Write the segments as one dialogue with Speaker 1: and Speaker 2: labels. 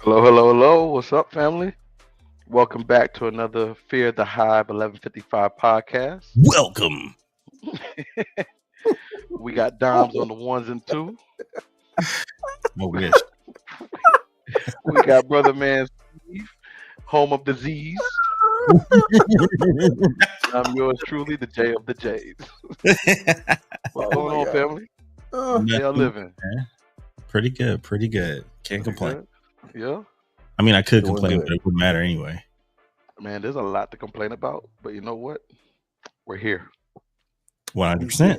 Speaker 1: Hello, hello, hello. What's up, family? Welcome back to another Fear the Hive 1155 podcast.
Speaker 2: Welcome.
Speaker 1: We got Doms on the ones and two.
Speaker 2: I wish.
Speaker 1: We got Brother Man Steve, home of disease. I'm yours truly, the J of the J's. What's
Speaker 3: Oh
Speaker 1: going
Speaker 3: my
Speaker 1: on,
Speaker 3: God.
Speaker 1: family?
Speaker 3: Uh,
Speaker 1: How y'all
Speaker 2: Nothing,
Speaker 1: living?
Speaker 2: man. Pretty good. Can't
Speaker 1: Pretty
Speaker 2: complain.
Speaker 1: good? Yeah?
Speaker 2: I mean, I could
Speaker 3: Doing
Speaker 2: complain,
Speaker 3: good.
Speaker 2: but it wouldn't matter anyway.
Speaker 1: Man, there's a lot to complain about, but you know what? We're here.
Speaker 2: 100%.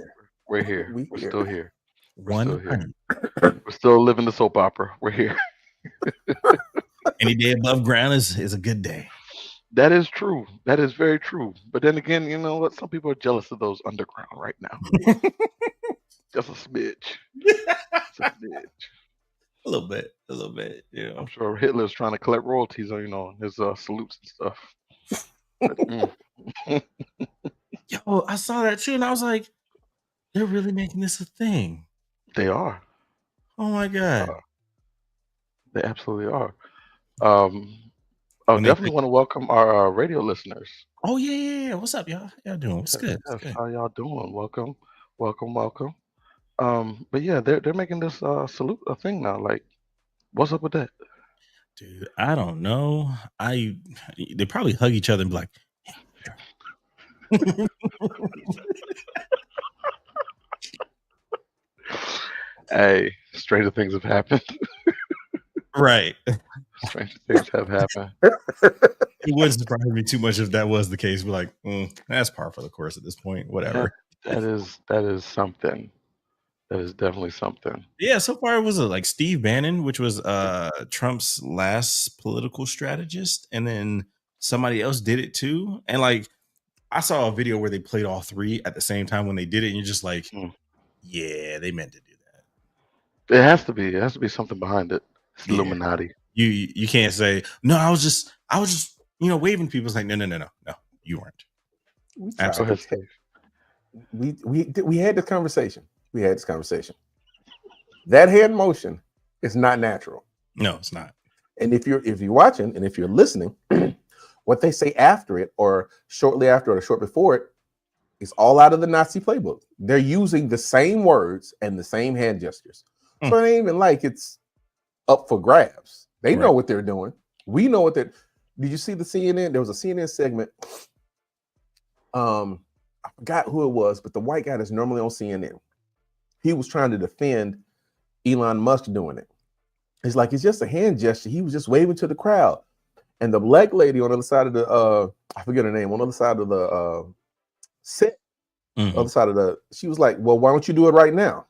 Speaker 1: We're here.
Speaker 3: We
Speaker 1: We're
Speaker 3: here.
Speaker 1: still here. We're still here.
Speaker 2: 100.
Speaker 1: We're still living the soap opera. We're here.
Speaker 2: Any day above ground is a good day.
Speaker 1: That is true. That is very true. But then again, you know what? Some people are jealous of those underground right now. Just a smidge. Just a smidge.
Speaker 2: A little bit.
Speaker 1: I'm sure Hitler's trying to collect royalties on, his salutes and stuff. But,
Speaker 2: Yo, I saw that too, and I was like, they're really making this a thing.
Speaker 1: they are.
Speaker 2: Oh my God.
Speaker 1: They absolutely are. I
Speaker 2: When they
Speaker 1: definitely
Speaker 2: pick-
Speaker 1: want to welcome our radio listeners.
Speaker 2: Oh yeah. What's up, y'all? How y'all doing? What's good?
Speaker 1: Yes, how y'all doing? Welcome. But yeah, they're making this salute a thing now. Like, what's up with that?
Speaker 2: Dude, I don't know. They probably hug each other and be like,
Speaker 1: Hey, stranger things have happened.
Speaker 2: right.
Speaker 1: Stranger things have happened.
Speaker 2: It wouldn't surprise me too much if that was the case. We're like, that's par for the course at this point. Whatever.
Speaker 1: That is something. That is definitely something.
Speaker 2: Yeah, so far it was like Steve Bannon, which was Trump's last political strategist, and then somebody else did it too. And like, I saw a video where they played all three at the same time when they did it, and you're just like, yeah, they meant to do that.
Speaker 1: It has to be. It has to be something behind it. It's
Speaker 2: Yeah.
Speaker 1: Illuminati.
Speaker 2: You can't say no. I was just waving people. It's like no, you weren't.
Speaker 3: We
Speaker 2: Absolutely.
Speaker 1: Go ahead, Steve.
Speaker 3: we had this conversation. That hand motion is not natural.
Speaker 2: No, it's not.
Speaker 3: And if you're watching and if you're listening, what they say after it or shortly after or short before it is all out of the Nazi playbook. They're using the same words and the same hand gestures. So it ain't even like it's up for grabs. They know what they're doing. We know what they're. Did you see the CNN? There was a CNN segment. I forgot who it was, but the white guy that's normally on CNN. He was trying to defend Elon Musk doing it. It's like it's just a hand gesture. He was just waving to the crowd. And the black lady on the other side of the I forget her name, on the other side of the set, other side of the, she was like, well, why don't you do it right now?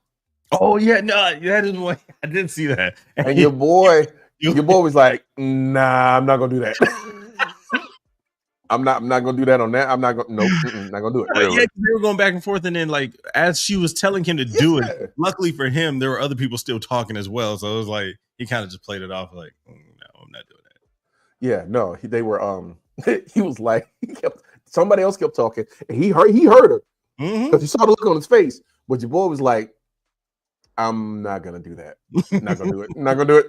Speaker 2: Oh yeah, no, that is what I didn't see that.
Speaker 3: And your boy was like, nah, I'm not gonna do that. I'm not gonna do that on that. I'm not gonna not gonna do it.
Speaker 1: Really?
Speaker 2: Yeah, they were going back and forth, and then like as she was telling him to do it, luckily for him, there were other people still talking as well. So it was like he kind of just played it off like, no, I'm not doing that.
Speaker 3: Yeah, no, they were he was like, somebody else kept talking, and he heard her because you saw the look on his face. But your boy was like, I'm not gonna do that. Not gonna do it. Not gonna do it.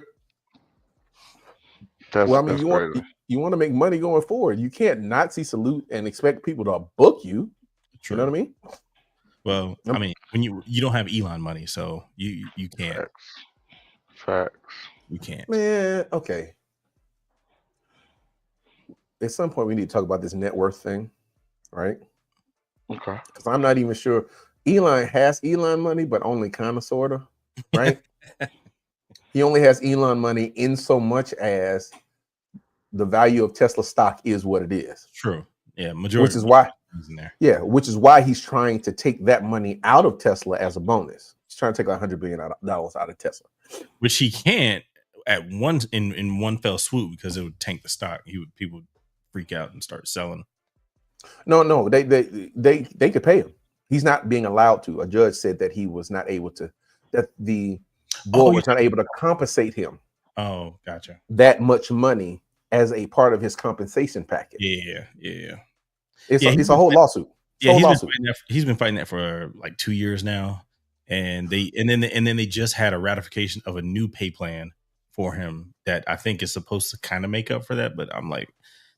Speaker 3: Well, I mean, you want to make money going forward. You can't Nazi salute and expect people to book you.
Speaker 2: True.
Speaker 3: You know what I mean?
Speaker 2: Well, I mean, when you don't have Elon money, so you can't.
Speaker 1: Facts.
Speaker 2: You can't.
Speaker 3: Man, okay. At some point, we need to talk about this net worth thing, right?
Speaker 1: Okay.
Speaker 3: Because I'm not even sure. Elon has Elon money, but only kind of, sort of, right? He only has Elon money in so much as the value of Tesla stock is what it is.
Speaker 2: True. Yeah, majority.
Speaker 3: Which is why.
Speaker 2: In there.
Speaker 3: Yeah, which is why he's trying to take that money out of Tesla as a bonus. He's trying to take $100 billion out of Tesla,
Speaker 2: which he can't at one in one fell swoop because it would tank the stock. People would freak out and start selling.
Speaker 3: No, they could pay him. He's not being allowed to. A judge said that he was not able to. That the board was not able to compensate him.
Speaker 2: Oh, gotcha.
Speaker 3: That much money as a part of his compensation package.
Speaker 2: Yeah.
Speaker 3: It's a whole lawsuit.
Speaker 2: He's been fighting that for like 2 years now, and then they just had a ratification of a new pay plan for him that I think is supposed to kind of make up for that. But I'm like,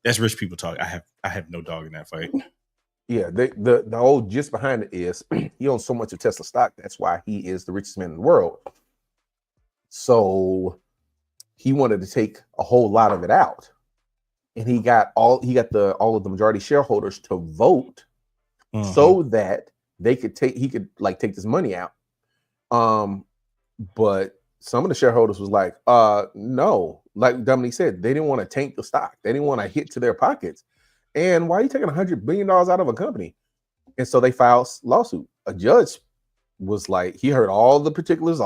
Speaker 2: that's rich people talk. I have no dog in that fight.
Speaker 3: Yeah, the old gist behind it is he owns so much of Tesla stock. That's why he is the richest man in the world. So he wanted to take a whole lot of it out, and he got all of the majority shareholders to vote so that he could take this money out. But some of the shareholders was like, no, like Dominique said, they didn't want to tank the stock. They didn't want to hit to their pockets. And why are you taking $100 billion out of a company? And so they filed lawsuit. A judge was like, he heard all the particulars,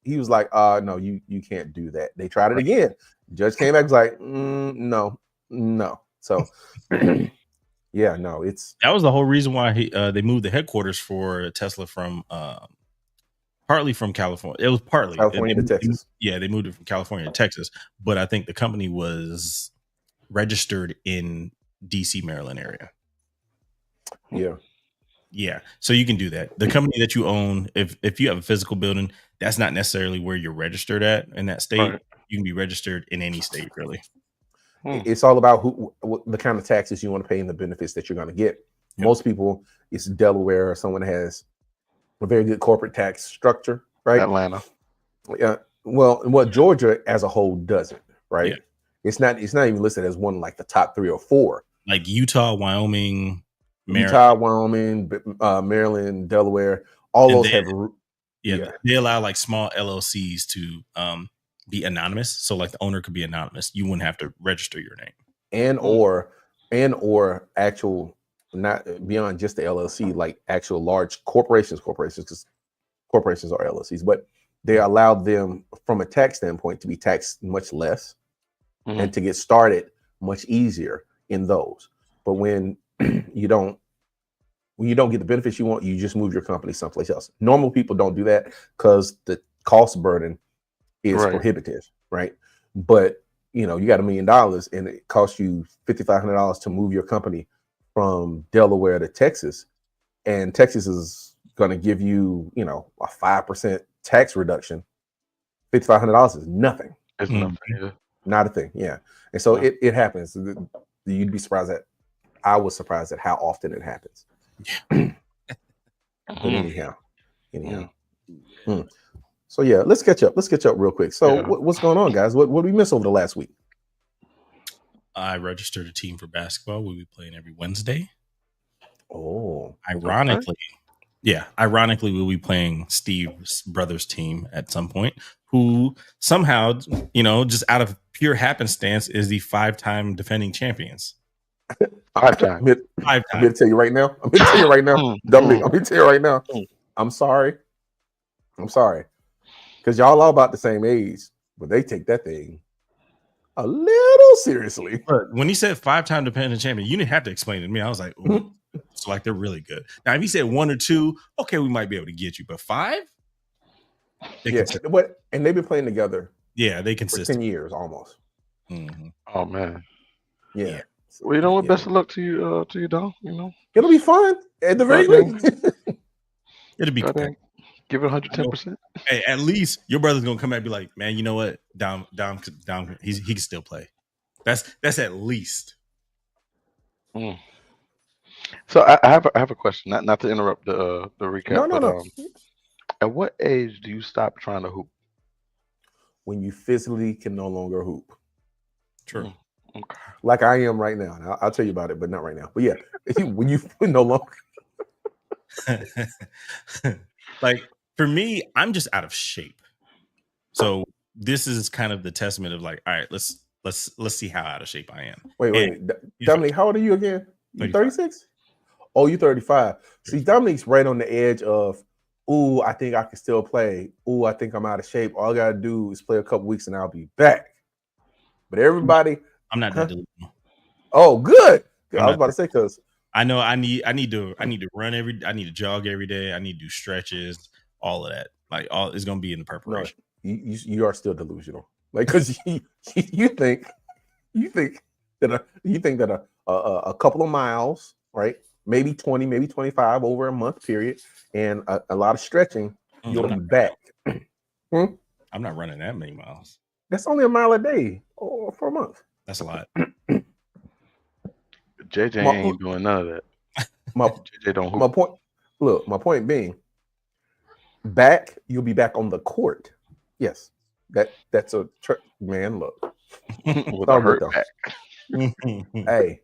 Speaker 3: he was like, no, you can't do that. They tried it again. Judge came back, was like, no. So yeah, no,
Speaker 2: that was the whole reason why they moved the headquarters for Tesla from partly from California. It was partly
Speaker 3: California to Texas.
Speaker 2: They moved it from California to Texas, but I think the company was registered in DC, Maryland area. Yeah. So you can do that. The company that you own, if you have a physical building, that's not necessarily where you're registered at in that state. Right. You can be registered in any state, really.
Speaker 3: It's all about the kind of taxes you want to pay and the benefits that you're going to get. Yep. Most people, it's Delaware or someone has a very good corporate tax structure, right?
Speaker 1: Atlanta.
Speaker 3: Yeah. Well, Georgia as a whole doesn't, right? Yeah. It's not even listed as one like the top 3 or 4.
Speaker 2: Like Utah, Wyoming,
Speaker 3: Maryland, Maryland, Delaware, all those have.
Speaker 2: Yeah, they allow like small LLCs to be anonymous. So like the owner could be anonymous. You wouldn't have to register your name.
Speaker 3: And or actual, not beyond just the LLC, like actual large corporations, because corporations are LLCs, but they allow them from a tax standpoint to be taxed much less and to get started much easier in those. But when you don't get the benefits you want, you just move your company someplace else. Normal people don't do that because the cost burden is prohibitive, right? But you got $1 million and it costs you $5,500 to move your company from Delaware to Texas, and Texas is going to give you, a 5% tax reduction. $5,500 is nothing.
Speaker 1: It's nothing. Yeah.
Speaker 3: Not a thing. Yeah, and so it happens. You'd be surprised I was surprised at how often it happens. But anyhow. So yeah, let's catch up real quick. So what's going on, guys? What did we miss over the last week?
Speaker 2: I registered a team for basketball. We'll be playing every Wednesday.
Speaker 3: Oh,
Speaker 2: ironically, we'll be playing Steve's brother's team at some point, who somehow, just out of pure happenstance, is the 5-time defending champions.
Speaker 3: 5 times. I'm going to tell you right now. Dominique, I'm going to tell you right now. I'm sorry. Because y'all all about the same age, but they take that thing a little seriously.
Speaker 2: But when he said 5-time defending champion, you didn't have to explain it to me. I was like, ooh. So like they're really good. Now, if he said 1 or 2, okay, we might be able to get you, but 5?
Speaker 3: And they've been playing together.
Speaker 2: Yeah, they
Speaker 3: for
Speaker 2: consistent
Speaker 3: 10 years almost.
Speaker 2: Mm-hmm.
Speaker 1: Oh man.
Speaker 3: Yeah.
Speaker 1: Well, you know what? Best of luck to you, Dom.
Speaker 3: It'll be fun at the very least.
Speaker 2: It'll be
Speaker 1: good. Give it 110%.
Speaker 2: Hey, at least your brother's gonna come back and be like, man, you know what? Dom, he can still play. That's at least.
Speaker 1: So I have a question. Not to interrupt the recap.
Speaker 3: No.
Speaker 1: At what age do you stop trying to hoop?
Speaker 3: When you physically can no longer hoop.
Speaker 2: True.
Speaker 3: Okay. Like I am right now. And I'll tell you about it, but not right now. But yeah, when you no longer.
Speaker 2: Like for me, I'm just out of shape. So this is kind of the testament of like, all right, let's see how out of shape I am.
Speaker 3: Wait. Dominique, how old are you again? You 36? Oh, you 35. See, Dominique's right on the edge of, ooh, I think I can still play. Ooh, I think I'm out of shape. All I gotta do is play a couple weeks and I'll be back. But everybody,
Speaker 2: I'm not that delusional.
Speaker 3: Oh, good. I was about to say because
Speaker 2: I know I need to run I need to jog every day. I need to do stretches, all of that. Like all is gonna be in the preparation.
Speaker 3: No, you are still delusional. Like because you think that a couple of miles, right? Maybe 20, maybe 25 over a month period, and a lot of stretching, you'll be back.
Speaker 2: I'm not running that many miles.
Speaker 3: That's only a mile a day for a month.
Speaker 2: That's a lot.
Speaker 1: JJ
Speaker 3: My-
Speaker 1: ain't doing none of that.
Speaker 3: My
Speaker 1: JJ don't
Speaker 3: my
Speaker 1: hoop.
Speaker 3: point. Look, my point being, you'll be back on the court. Yes, that's a man. Look,
Speaker 1: With
Speaker 3: all
Speaker 1: a
Speaker 3: good
Speaker 1: hurt
Speaker 3: though.
Speaker 1: back.
Speaker 3: Hey,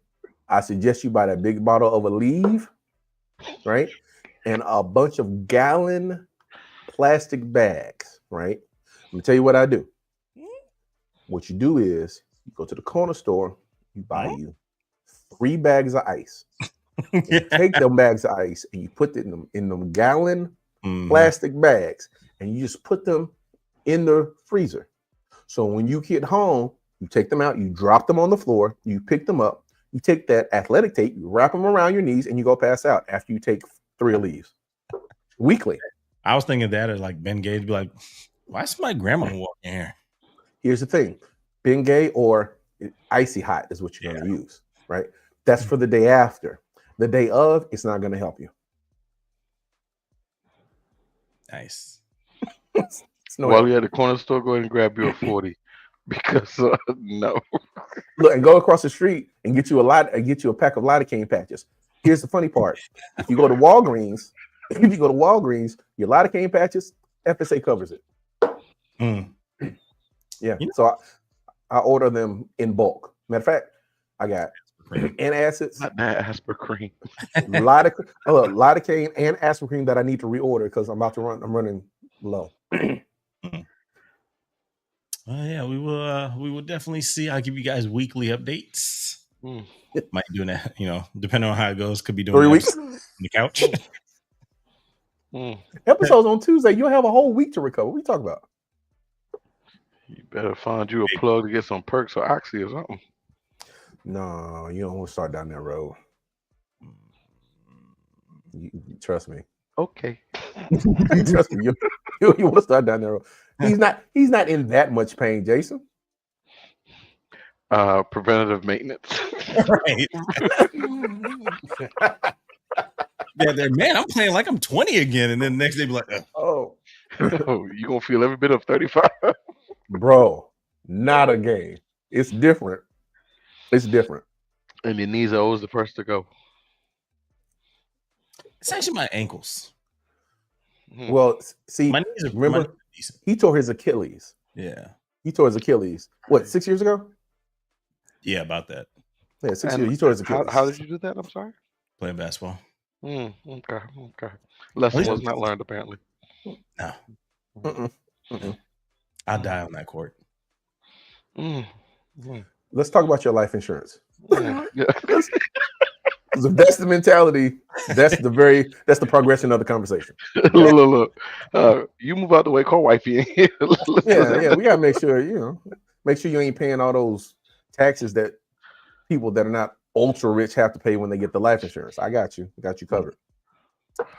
Speaker 3: I suggest you buy that big bottle of Aleve, right, and a bunch of gallon plastic bags. Right. Let me tell you what I do. What you do is you go to the corner store, you buy you 3 bags of ice. And you take them bags of ice and you put it in them gallon plastic bags, and you just put them in the freezer. So when you get home, you take them out, you drop them on the floor, you pick them up, you take that athletic tape, you wrap them around your knees, and you go pass out after you take 3 leaves weekly.
Speaker 2: I was thinking that, or like Ben Gage be like, why is my grandma walking here?
Speaker 3: Here's the thing: Bengay or Icy Hot is what you're going to use, right? That's for the day after. The day of, it's not going to help you.
Speaker 2: Nice.
Speaker 1: While you're at the corner store, go ahead and grab you a 40. Because no.
Speaker 3: Look, and go across the street and get you a pack of lidocaine patches. Here's the funny part: if you go to Walgreens, your lidocaine patches, FSA covers it. Yeah. So I order them in bulk. Matter of fact, I got antacids,
Speaker 1: Not that Aspercream.
Speaker 3: lidocaine and aspirin that I need to reorder because I'm running low.
Speaker 2: Yeah, we will definitely see. I'll give you guys weekly updates. Might be doing that, depending on how it goes. Could be doing
Speaker 3: 3 weeks
Speaker 2: on the couch.
Speaker 3: Episodes on Tuesday. You'll have a whole week to recover. What are you talking about?
Speaker 1: You better find you a plug to get some perks or oxy or something.
Speaker 3: No, you don't want to start down that road. You trust me.
Speaker 1: Okay.
Speaker 3: You trust me. You want to start down that road. He's not in that much pain, Jason.
Speaker 1: Preventative maintenance.
Speaker 2: Right. Yeah, man, I'm playing like I'm 20 again, and then the next day be like,
Speaker 1: oh, you gonna feel every bit of 35,
Speaker 3: bro. Not a game. It's different. It's different.
Speaker 1: And your knees are always the first to go.
Speaker 2: It's actually my ankles.
Speaker 3: Well, see,
Speaker 2: my knees are,
Speaker 3: remember he tore his Achilles.
Speaker 2: Yeah,
Speaker 3: he tore his Achilles. What, 6 years ago?
Speaker 2: Yeah, about that.
Speaker 3: Yeah, 6 years. He tore his Achilles.
Speaker 1: How did you do that? I'm sorry.
Speaker 2: Playing basketball.
Speaker 1: Okay. Lesson was not learned apparently.
Speaker 2: No. I'll die on that court.
Speaker 3: Let's talk about your life insurance. If that's the mentality, that's the progression of the conversation.
Speaker 1: Look. You move out the way, call wifey in here.
Speaker 3: Yeah. We gotta make sure you ain't paying all those taxes that people that are not ultra rich have to pay when they get the life insurance. I got you covered.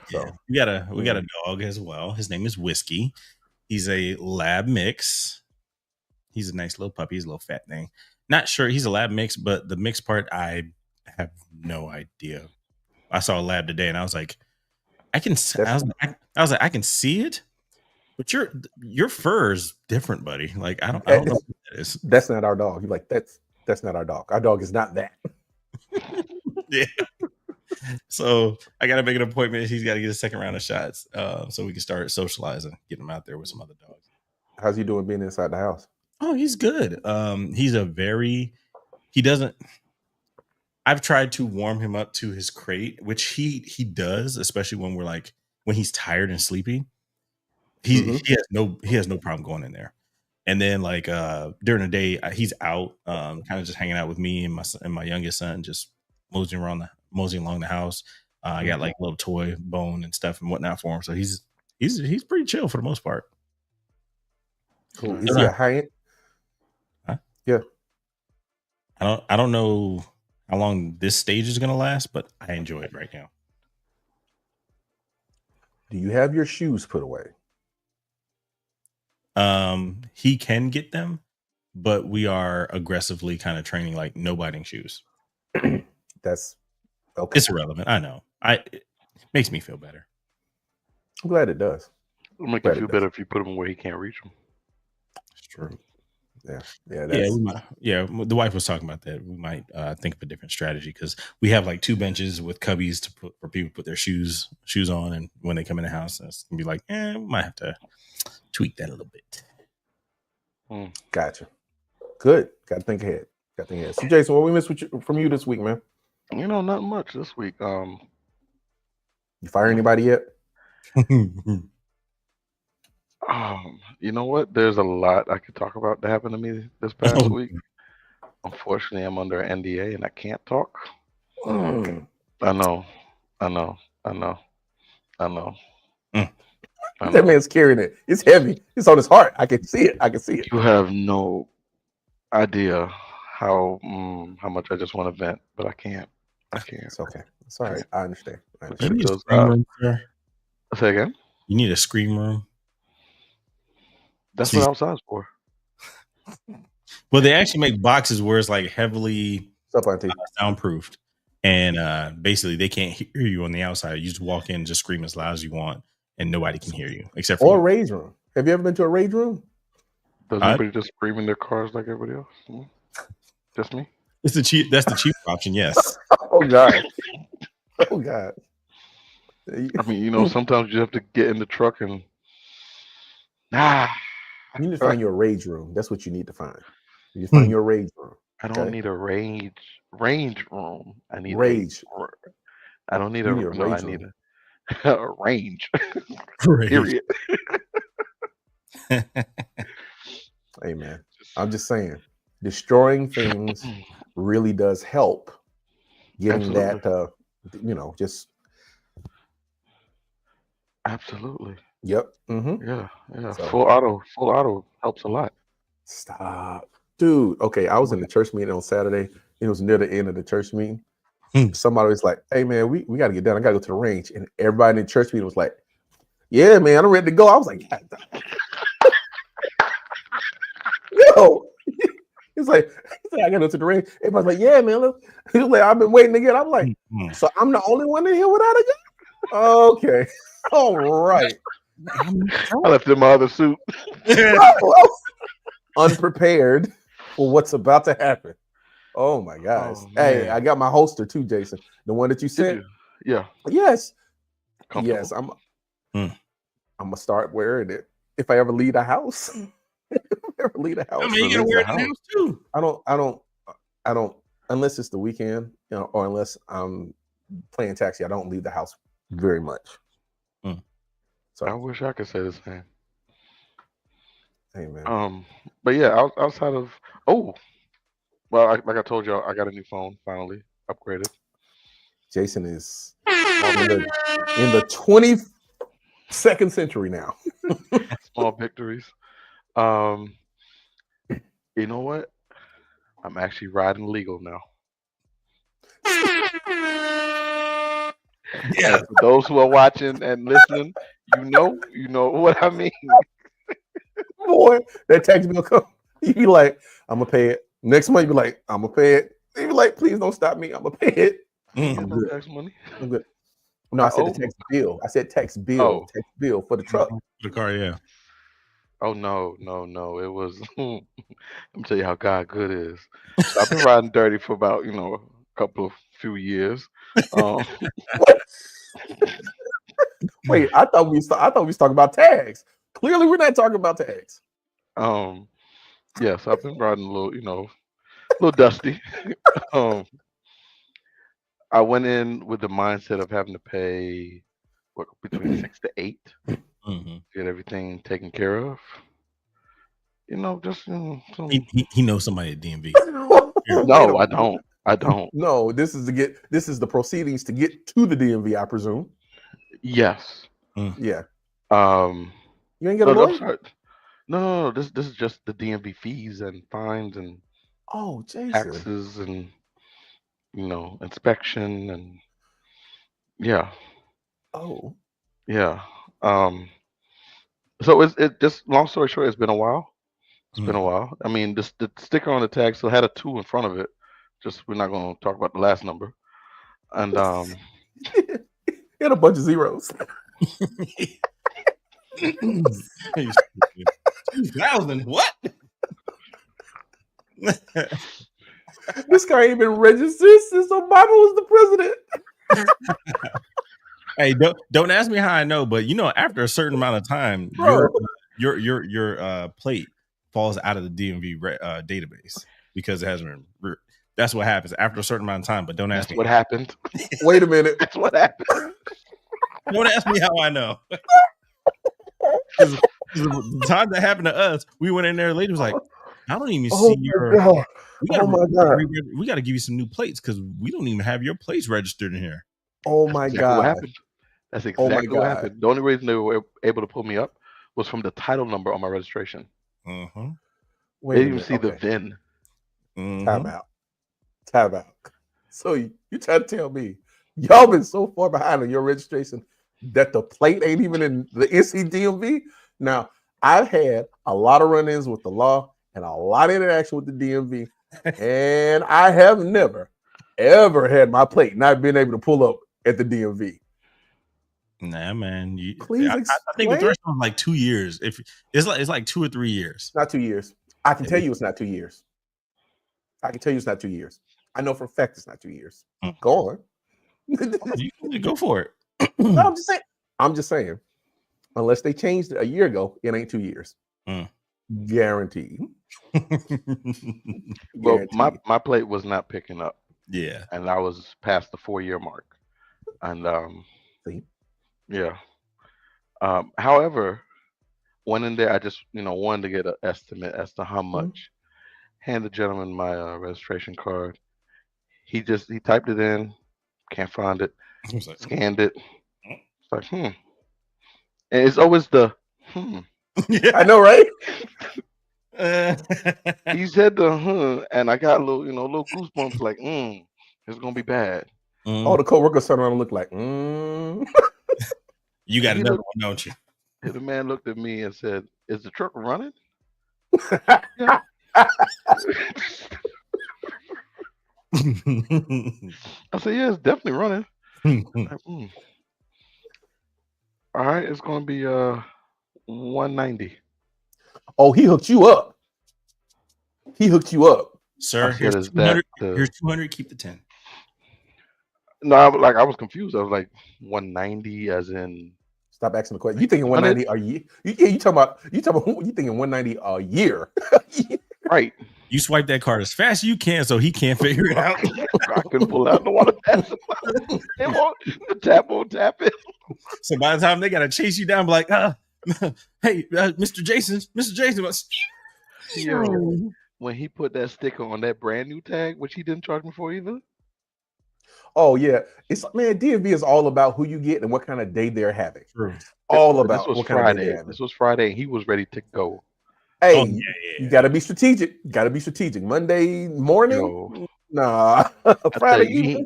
Speaker 3: So
Speaker 2: we got a dog as well. His name is Whiskey. He's a lab mix. He's a nice little puppy. He's a little fat thing. Not sure he's a lab mix, but the mix part, I have no idea. I saw a lab today, and I was like, I can see it, but your fur is different, buddy. Like I don't know what that is.
Speaker 3: That's not our dog. You're like, that's not our dog. Our dog is not that.
Speaker 2: Yeah. So I got to make an appointment. He's got to get a second round of shots, so we can start socializing, get him out there with some other dogs.
Speaker 3: How's he doing being inside the house?
Speaker 2: Oh, he's good. I've tried to warm him up to his crate, which he does, especially when he's tired and sleepy. He has no problem going in there. And then during the day, he's out, kind of just hanging out with me and my youngest son, just moseying along the house. I got like a little toy bone and stuff and whatnot for him. So he's pretty chill for the most part.
Speaker 3: Cool. Is he a high end?
Speaker 2: Huh?
Speaker 3: Yeah.
Speaker 2: I don't know how long this stage is gonna last, but I enjoy it right now.
Speaker 3: Do you have your shoes put away?
Speaker 2: He can get them, but we are aggressively kind of training like no biting shoes.
Speaker 3: That's okay.
Speaker 2: It's irrelevant. I know. It makes me feel better.
Speaker 3: I'm glad it does.
Speaker 1: It'll make you feel better if you put him where he can't reach them.
Speaker 2: It's true. The wife was talking about that. We might think of a different strategy because we have like 2 benches with cubbies for people to put their shoes on, and when they come in the house, it's gonna be like, we might have to tweak that a little bit.
Speaker 3: Gotcha. Good. Got to think ahead. So, Jason, what we missed from you this week, man?
Speaker 1: Not much this week.
Speaker 3: You fire anybody yet?
Speaker 1: You know what? There's a lot I could talk about that happened to me this past week. Unfortunately, I'm under an NDA and I can't talk. I know.
Speaker 3: That man's carrying it. It's heavy. It's on his heart. I can see it.
Speaker 1: You have no idea how much I just want to vent, but I can't.
Speaker 3: It's okay. It's all right. I understand.
Speaker 2: You need a scream room, sir.
Speaker 1: Say again?
Speaker 2: You need a scream room.
Speaker 1: That's what outside's for.
Speaker 2: Well, they actually make boxes where it's like heavily soundproofed, and basically they can't hear you on the outside. You just walk in and just scream as loud as you want, and nobody can hear you except for
Speaker 3: a rage room. Have you ever been to a rage room?
Speaker 1: Does everybody just scream in their cars like everybody else? Just me?
Speaker 2: That's the cheap option. Yes.
Speaker 3: Oh God.
Speaker 1: I mean, sometimes you have to get in the truck and
Speaker 3: you need to find your rage room. That's what you need to find. You find your rage room.
Speaker 1: I don't need a range room. I need
Speaker 3: rage.
Speaker 1: I don't need a
Speaker 3: rage room.
Speaker 1: I need a range.
Speaker 2: Period.
Speaker 3: Hey man, I'm just saying, destroying things really does help getting that. Just
Speaker 1: absolutely.
Speaker 3: Yep.
Speaker 1: Yeah. So, full auto helps a lot.
Speaker 3: Stop, dude. Okay, I was in the church meeting on Saturday. It was near the end of the church meeting. Somebody was like, "Hey man, we got to get done. I got to go to the range." And everybody in the church meeting was like, "Yeah, man, I'm ready to go." I was like, "Yo." He's like, I got to go to the range. Everybody's like, "Yeah, man." He's like, "I've been waiting to get." I'm like, "So I'm the only one in here without a gun?" Okay, all right.
Speaker 1: I left in my other suit.
Speaker 3: Unprepared for what's about to happen. Oh my gosh. Hey, I got my holster too, Jason. The one that you sent.
Speaker 1: Yeah.
Speaker 3: Yes. Yes. I'm gonna start wearing it if I ever leave the house.
Speaker 2: I mean, you gotta wear it in the house too.
Speaker 3: I don't unless it's the weekend, or unless I'm playing taxi. I don't leave the house very much.
Speaker 1: So I wish I could say the same.
Speaker 3: Hey man.
Speaker 1: But yeah, outside of like I told y'all, I got a new phone finally, upgraded.
Speaker 3: Jason is in the 22nd century now.
Speaker 1: Small victories. You know what? I'm actually riding legal now. Yeah. And for those who are watching and listening, you know what I mean.
Speaker 3: Boy, that tax bill come. You be like, I'm gonna pay it. Next month, you be like, I'm gonna pay it. You be like, please don't stop me. I'm gonna pay it.
Speaker 1: I'm good. Tax money.
Speaker 3: I'm good. No, I said the tax bill. I said tax bill. Tax bill for the truck.
Speaker 2: The car, yeah.
Speaker 1: Oh no. It was. Let me tell you how God good is. So I've been riding dirty for about a few years.
Speaker 3: Wait, I thought we was talking about tags. Clearly, we're not talking about tags.
Speaker 1: Yes, I've been riding a little dusty. I went in with the mindset of having to pay between 6 to 8 to get everything taken care of. He
Speaker 2: knows somebody at DMV.
Speaker 1: No, I don't.
Speaker 3: No, this is the proceedings to get to the DMV, I presume.
Speaker 1: Yes.
Speaker 3: Yeah.
Speaker 1: You
Speaker 3: ain't get a lawyer?
Speaker 1: No. This is just the DMV fees and fines and
Speaker 3: Jason.
Speaker 1: taxes and inspection and yeah.
Speaker 3: Oh.
Speaker 1: Yeah. So it just long story short, it's been a while. It's been a while. I mean, the sticker on the tag still had a 2 in front of it. Just we're not going to talk about the last number. And
Speaker 3: it had a bunch of zeros.
Speaker 2: 2000 what?
Speaker 3: This car ain't been registered since Obama was the president.
Speaker 2: Hey, don't ask me how I know, but after a certain amount of time, your plate falls out of the DMV database because it hasn't been. That's what happens after a certain amount of time. But don't ask me
Speaker 1: what happened.
Speaker 3: Wait a minute.
Speaker 1: That's what happened.
Speaker 2: Don't ask me how I know. The time that happened to us, we went in there. The lady was like, "I don't even see your."
Speaker 3: God.
Speaker 2: We got to give you some new plates because we don't even have your plates registered in here.
Speaker 3: Oh my God!
Speaker 1: What happened? That's exactly what happened. The only reason they were able to pull me up was from the title number on my registration.
Speaker 2: Uh-huh.
Speaker 1: They didn't even see the VIN.
Speaker 3: Time out. So you try to tell me y'all been so far behind on your registration that the plate ain't even in the NCDMV? Now, I've had a lot of run-ins with the law and a lot of interaction with the DMV, and I have never, ever had my plate not being able to pull up at the DMV.
Speaker 2: Nah, man.
Speaker 3: Please
Speaker 2: I think the threshold is like 2 years. If it's like 2 or 3 years.
Speaker 3: Not 2 years. I can tell you it's not 2 years. I know for a fact it's not 2 years. Go on.
Speaker 2: You go for it.
Speaker 3: No, I'm just saying. Unless they changed it a year ago, it ain't 2 years. Guaranteed.
Speaker 1: Well, my plate was not picking up.
Speaker 2: Yeah.
Speaker 1: And I was past the 4-year mark. And
Speaker 3: See?
Speaker 1: Yeah. However, went in there, I just wanted to get an estimate as to how much. Hand the gentleman my registration card. He typed it in, can't find it. Scanned it. It's like And it's always the
Speaker 3: Yeah. I know, right?
Speaker 1: He said the and I got a little goosebumps. Like it's gonna be bad.
Speaker 3: All the coworkers turn around and look like
Speaker 2: You got another one, don't you?
Speaker 1: The man looked at me and said, "Is the truck running?" I said, "Yeah, it's definitely running." All right, it's gonna be 190.
Speaker 3: Oh, he hooked you up.
Speaker 2: Sir, here's 200. Here's 200. Keep the 10.
Speaker 1: No, I was confused. I was like 190, as in.
Speaker 3: Stop asking the question. You thinking 190 a year? You talking about you thinking 190 a year?
Speaker 1: Right.
Speaker 2: You swipe that card as fast as you can, so he can't figure it out.
Speaker 1: I couldn't pull out the water pass. The tap won't tap it.
Speaker 2: So by the time they gotta chase you down, like, hey, Mr. Jason.
Speaker 1: When he put that sticker on that brand new tag, which he didn't charge me for either.
Speaker 3: Oh yeah, DMV is all about who you get and what kind of day they're having.
Speaker 2: True.
Speaker 3: All about
Speaker 1: this was
Speaker 3: what
Speaker 1: Friday.
Speaker 3: kind of day they're having.
Speaker 1: This was Friday, and he was ready to go.
Speaker 3: Hey, you got to be strategic. Monday morning, nah. Friday evening,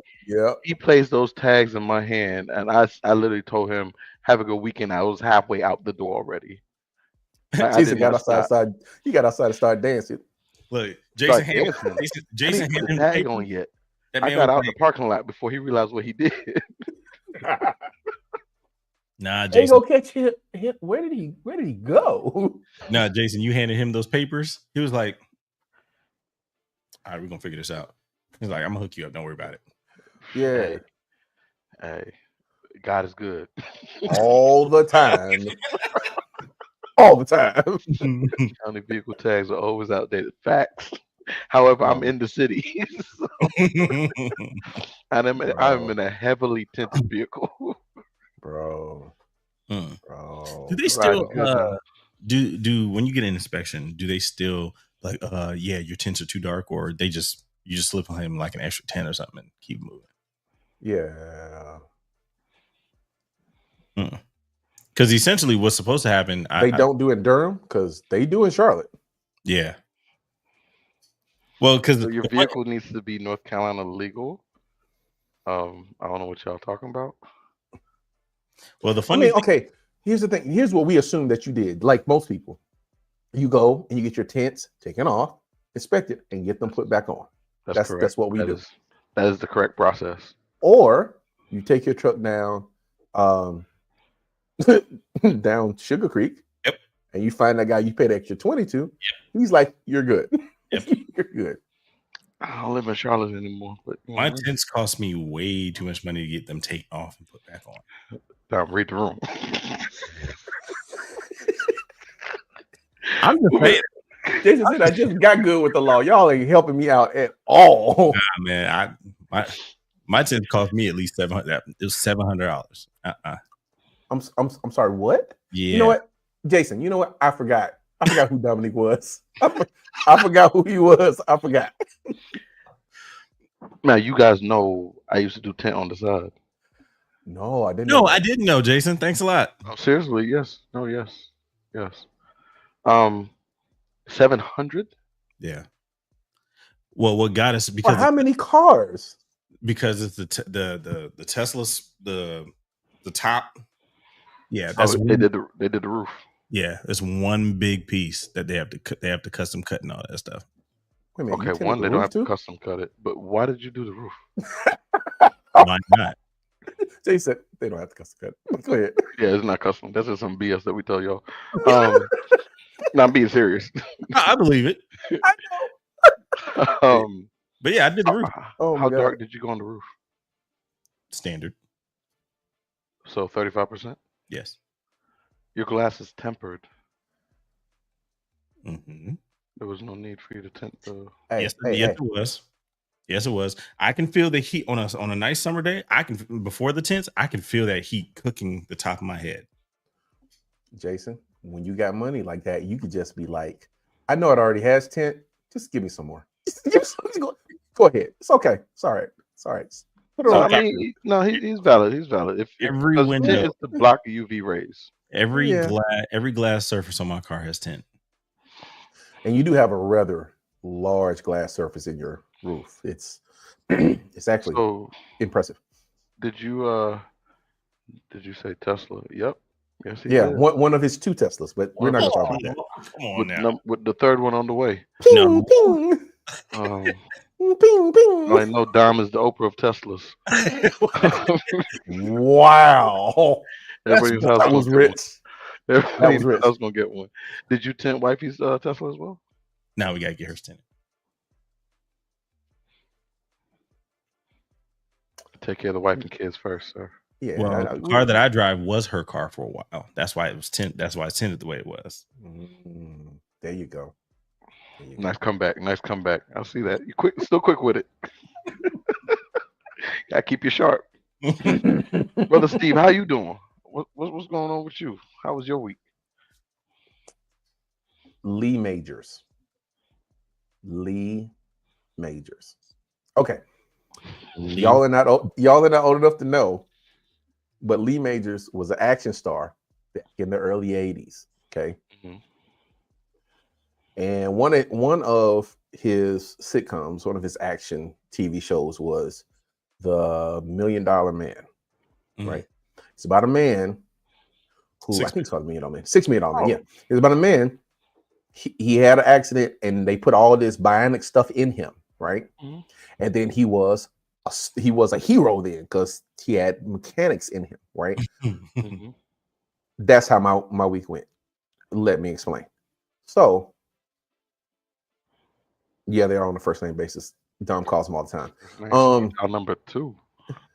Speaker 1: he placed those tags in my hand, and I literally told him, "Have a good weekend." I was halfway out the door already.
Speaker 3: Jason got outside. He got outside to start dancing.
Speaker 2: Look, Jason handed him
Speaker 1: tag on yet. I got out the parking lot before he realized what he did.
Speaker 2: Nah, Jason.
Speaker 3: They go catch him. Where did he go?
Speaker 2: Nah, Jason, you handed him those papers. He was like, "All right, we're gonna figure this out." He's like, "I'm gonna hook you up. Don't worry about it."
Speaker 3: Yeah.
Speaker 1: Hey, God is good.
Speaker 3: All the time. All the time.
Speaker 1: County vehicle tags are always outdated. Facts. However, I'm in the city. And I'm in a heavily tinted vehicle.
Speaker 3: Bro.
Speaker 2: Do they still do when you get an inspection, do they still like your tints are too dark, or you just slip on him like an extra 10 or something and keep moving?
Speaker 3: Yeah.
Speaker 2: Because essentially what's supposed to happen,
Speaker 3: they don't do in Durham, because they do in Charlotte.
Speaker 2: Yeah. Well, because
Speaker 1: your vehicle needs to be North Carolina legal. I don't know what y'all talking about.
Speaker 2: Well, the funny
Speaker 3: okay, here's the thing. Here's what we assume that you did. Like most people, you go and you get your tents taken off, inspected, and get them put back on. That's correct. That's what we do.
Speaker 1: That is the correct process.
Speaker 3: Or you take your truck down, down Sugar Creek.
Speaker 2: Yep.
Speaker 3: And you find that guy you paid extra 20 to. Yep. He's like, "You're good.
Speaker 2: Yep.
Speaker 3: You're good."
Speaker 1: I don't live in Charlotte anymore, but
Speaker 2: My tents cost me way too much money to get them taken off and put back on.
Speaker 1: Read the room.
Speaker 3: I'm just saying. Jason said I just got good with the law. Y'all ain't helping me out at all.
Speaker 2: Nah, man, my tent cost me at least $700. It was $700.
Speaker 3: I'm sorry. What?
Speaker 2: Yeah.
Speaker 3: You know what, Jason? You know what? I forgot who Dominique was. I forgot who he was. I forgot.
Speaker 1: Now you guys know I used to do tent on the side.
Speaker 3: No, I didn't.
Speaker 2: No, I didn't know, Jason. Thanks a lot.
Speaker 1: Oh, seriously? Yes. No. Yes. 700.
Speaker 2: Yeah. Well, what got us because
Speaker 3: how many cars?
Speaker 2: Because it's the Teslas, the top. Yeah, that's
Speaker 1: they did the roof.
Speaker 2: Yeah, it's one big piece that they have to custom cut and all that stuff.
Speaker 3: Wait a minute,
Speaker 1: okay, one they don't have to custom cut it, but why did you do the roof?
Speaker 2: Why not?
Speaker 3: Jay said they don't have to custom cut it. Go ahead.
Speaker 1: Yeah, it's not custom. That's just some BS that we tell y'all. No, I'm being serious.
Speaker 2: I believe it.
Speaker 3: I
Speaker 1: know.
Speaker 2: But yeah, I did the roof.
Speaker 1: How dark did you go on the roof?
Speaker 2: Standard.
Speaker 1: So 35%?
Speaker 2: Yes.
Speaker 1: Your glass is tempered.
Speaker 2: Mm-hmm.
Speaker 1: There was no need for you to tint the.
Speaker 2: Yes, it was. Yes, it was. I can feel the heat on a nice summer day. Before the tents, I can feel that heat cooking the top of my head.
Speaker 3: Jason, when you got money like that, you could just be like, I know it already has tint. Just give me some more. Go ahead. It's okay. It's all right. Put it on.
Speaker 1: He's valid. He's valid. If
Speaker 2: every window
Speaker 1: is to block UV rays.
Speaker 2: Every glass surface on my car has tint.
Speaker 3: And you do have a rather large glass surface in your roof. It's actually impressive.
Speaker 1: Did you say Tesla? Yep. Yes,
Speaker 3: he did. One of his 2 Teslas, but we're not going to talk about that.
Speaker 2: Come on now.
Speaker 1: With the third one on the way.
Speaker 3: Ping, ping. Ping, ping.
Speaker 1: I know Dom is the Oprah of Teslas.
Speaker 3: Wow.
Speaker 1: Everybody's house
Speaker 3: was rich.
Speaker 1: Everybody's house gonna get one. Did you tint wifey's Tesla as well?
Speaker 2: Now we gotta get hers tinted.
Speaker 1: Take care of the wife and kids first, sir.
Speaker 3: Yeah.
Speaker 2: Well, the car that I drive was her car for a while. That's why it was tint. That's why it's tinted the way it was.
Speaker 3: There you go.
Speaker 1: Nice comeback. I see that. You still quick with it. Gotta keep you sharp. Brother Steve, how you doing? What's going on with you? How was your week?
Speaker 3: Lee Majors. Okay. Y'all are not old enough to know, but Lee Majors was an action star back in the early 80s. Okay. Mm-hmm. And one of his sitcoms, one of his action TV shows was The $1 Million Man. Mm-hmm. Right. It's about a man who I think it's called $1 Million Man. $6 Million Man. Yeah. It's about a man. He had an accident and they put all this bionic stuff in him. Right. Mm-hmm. And then he was a hero then because he had mechanics in him. Right. Mm-hmm. That's how my week went. Let me explain. So, yeah, they are on a first name basis. Dom calls them all the time.
Speaker 1: Number 2.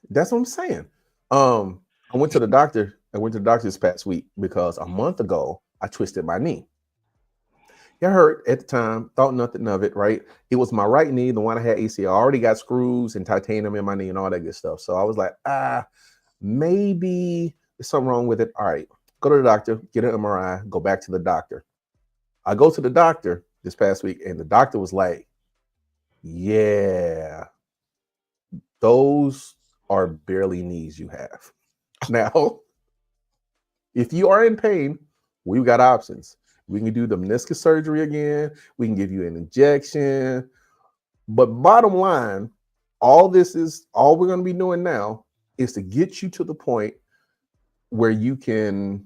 Speaker 3: That's what I'm saying. I went to the doctor. This past week because a month ago I twisted my knee. It hurt at the time. Thought nothing of it. Right. It was my right knee, the one I had ACL. I already got screws and titanium in my knee and all that good stuff. So I was like, maybe there's something wrong with it. All right, go to the doctor, get an MRI, go back to the doctor. I go to the doctor this past week and the doctor was like, yeah, those are barely knees you have. Now, if you are in pain, we've got options. We can do the meniscus surgery again. We can give you an injection. But bottom line, all we're going to be doing now is to get you to the point where you can.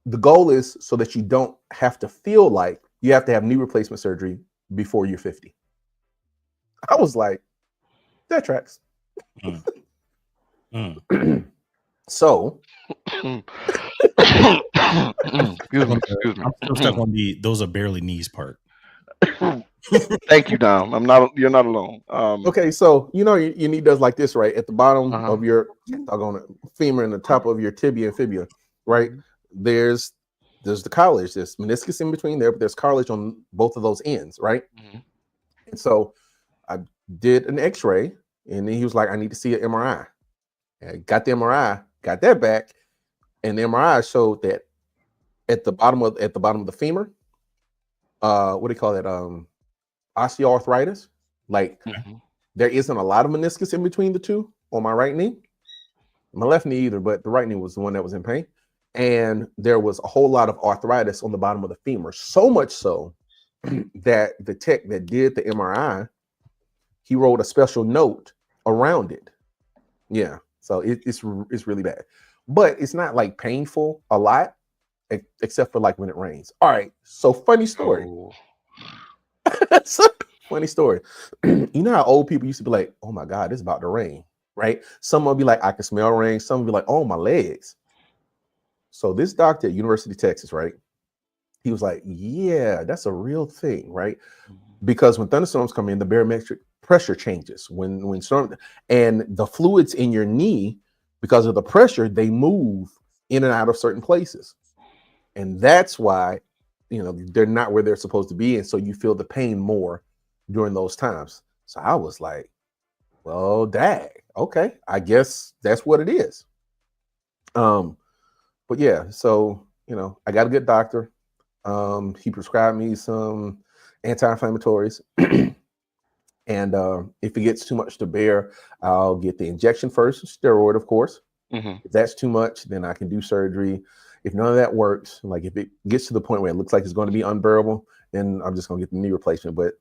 Speaker 3: The goal is so that you don't have to feel like you have to have knee replacement surgery before you're 50. I was like, that tracks. So,
Speaker 2: excuse me. I'm still stuck on those are barely knees part.
Speaker 1: Thank you, Dom. You're not alone.
Speaker 3: Okay, so your knee does like this, right? At the bottom of your femur and the top of your tibia and fibula, right? There's the cartilage. There's meniscus in between there, but there's cartilage on both of those ends, right? And so I did an X-ray, and then he was like, "I need to see an MRI." And I got the MRI, got that back, and the MRI showed that at the bottom of the femur, what do you call that? Osteoarthritis. Like there isn't a lot of meniscus in between the two on my right knee. My left knee either, but the right knee was the one that was in pain. And there was a whole lot of arthritis on the bottom of the femur. So much so that the tech that did the MRI, he wrote a special note around it. Yeah. So it's really bad. But it's not like painful a lot, except for like when it rains. All right. So funny story. Funny story. You know how old people used to be like, "Oh my God, it's about to rain," right? Some will be like, "I can smell rain." Some will be like, "Oh, my legs." So this doctor at University of Texas, right? He was like, "Yeah, that's a real thing, right?" Because when thunderstorms come in, the barometric pressure changes. When storm and the fluids in your knee, because of the pressure, they move in and out of certain places, and that's why they're not where they're supposed to be, and so you feel the pain more during those times. So I was like, well, dang, okay, I guess that's what it is. But yeah, so I got a good doctor. He prescribed me some anti-inflammatories, and if it gets too much to bear, I'll get the injection first, steroid, of course. If that's too much, then I can do surgery. If none of that works, like if it gets to the point where it looks like it's going to be unbearable, then I'm just going to get the knee replacement. But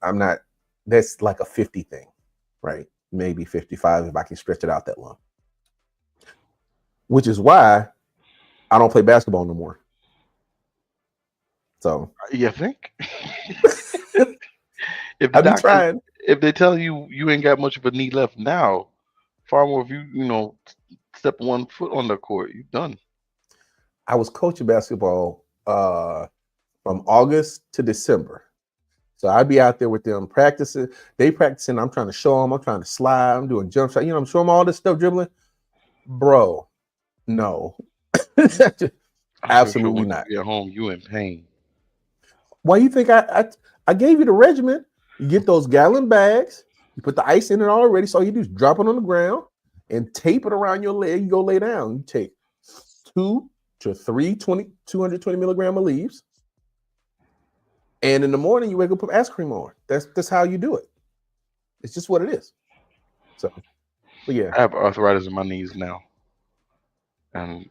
Speaker 3: that's like a 50 thing, right? Maybe 55 if I can stretch it out that long. Which is why I don't play basketball no more. So
Speaker 1: you think? If they tell you ain't got much of a knee left now, far more if you step one foot on the court, you're done.
Speaker 3: I was coaching basketball from August to December. So I'd be out there with them practicing. They practicing. I'm trying to show them. I'm trying to slide. I'm doing jump shot. I'm showing them all this stuff dribbling. Bro, no. Absolutely not.
Speaker 1: You're home. You in pain.
Speaker 3: Why you think I gave you the regimen? You get those gallon bags. You put the ice in it already. So all you do is drop it on the ground and tape it around your leg. You go lay down. You take 2 to 3 220 milligram of leaves. And in the morning, you wake up, put ice cream on. That's how you do it. It's just what it is. So, but yeah.
Speaker 1: I have arthritis in my knees now. And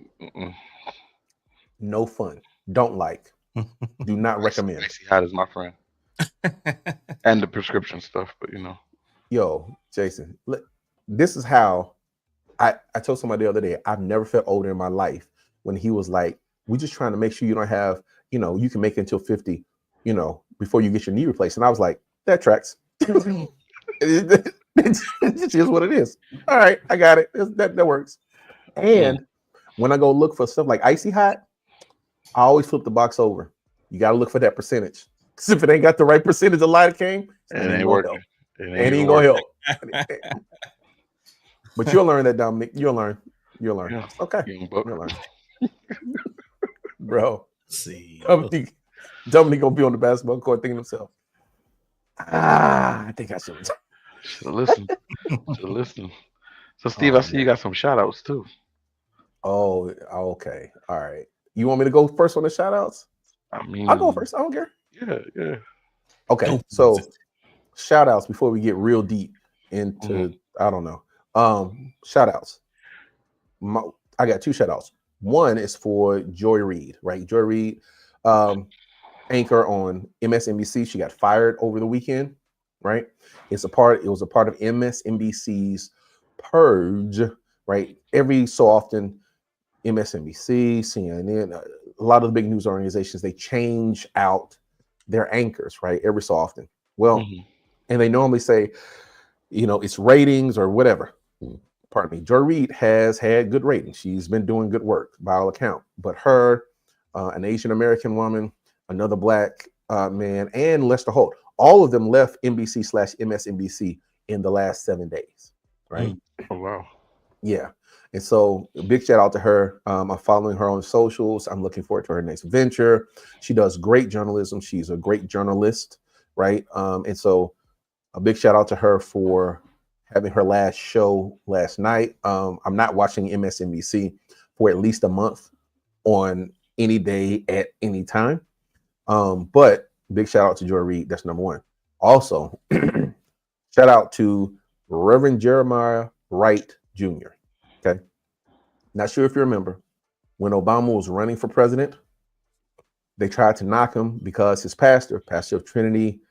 Speaker 3: no fun. Don't like. Do not recommend.
Speaker 1: Icy hot is my friend. And the prescription stuff, but
Speaker 3: Yo, Jason, this is how I told somebody the other day, I've never felt older in my life when he was like, we're just trying to make sure you don't have, you can make it until 50, before you get your knee replaced. And I was like, that tracks. It's just what it is. All right, I got it. That works. And when I go look for stuff like icy hot, I always flip the box over. You got to look for that percentage. Because if it ain't got the right percentage of lidocaine,
Speaker 1: it ain't working.
Speaker 3: It ain't gonna help. But you'll learn that, Dominique. You'll learn. Yeah. Okay. You'll learn. Bro.
Speaker 2: See.
Speaker 3: Dominique gonna be on the basketball court thinking himself, I think I should
Speaker 1: listen. So Steve, I see you got some shout outs too.
Speaker 3: Oh, okay. All right. You want me to go first on the shout outs? I'll go first. I don't care.
Speaker 1: Yeah.
Speaker 3: Okay. So shout outs before we get real deep into I don't know. Shout outs. I got 2 shout outs. One is for Joy Reid, right? Joy Reid, anchor on MSNBC. She got fired over the weekend, right? It was a part of MSNBC's purge, right? Every so often, MSNBC, CNN, a lot of the big news organizations, they change out their anchors, right? Every so often. Well, and they normally say, it's ratings or whatever. Pardon me. Joy Reid has had good ratings. She's been doing good work by all account. But her, an Asian American woman, another Black man, and Lester Holt, all of them left NBC/MSNBC in the last 7 days, right?
Speaker 1: Oh, wow.
Speaker 3: Yeah. And so a big shout out to her. I'm following her on socials. I'm looking forward to her next venture. She does great journalism. She's a great journalist, right? And so a big shout out to her for having her last show last night. I'm not watching MSNBC for at least a month on any day at any time. But big shout out to Joy Reid. That's number one. Also, shout out to Reverend Jeremiah Wright Jr. Okay. Not sure if you remember when Obama was running for president, they tried to knock him because his pastor of Trinity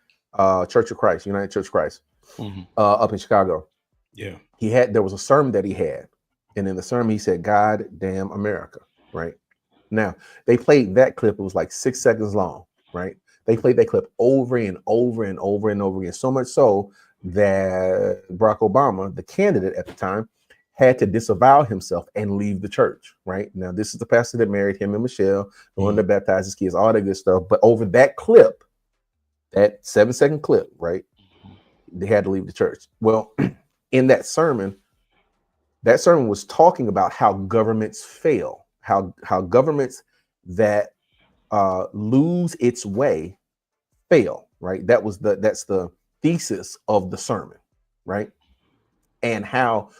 Speaker 3: Church of Christ, United Church of Christ, up in Chicago.
Speaker 2: Yeah.
Speaker 3: There was a sermon that he had. And in the sermon, he said, "God damn America." Right. Now, they played that clip. It was like 6 seconds long. Right. They played that clip over and over and over and over again. So much so that Barack Obama, the candidate at the time, had to disavow himself and leave the church. Right. Now, this is the pastor that married him and Michelle, the one that baptized his kids, all that good stuff. But over that clip, that 7-second clip, right, they had to leave the church. Well, in that sermon was talking about how governments fail, how governments that lose its way fail, right? That's the thesis of the sermon, right? And how,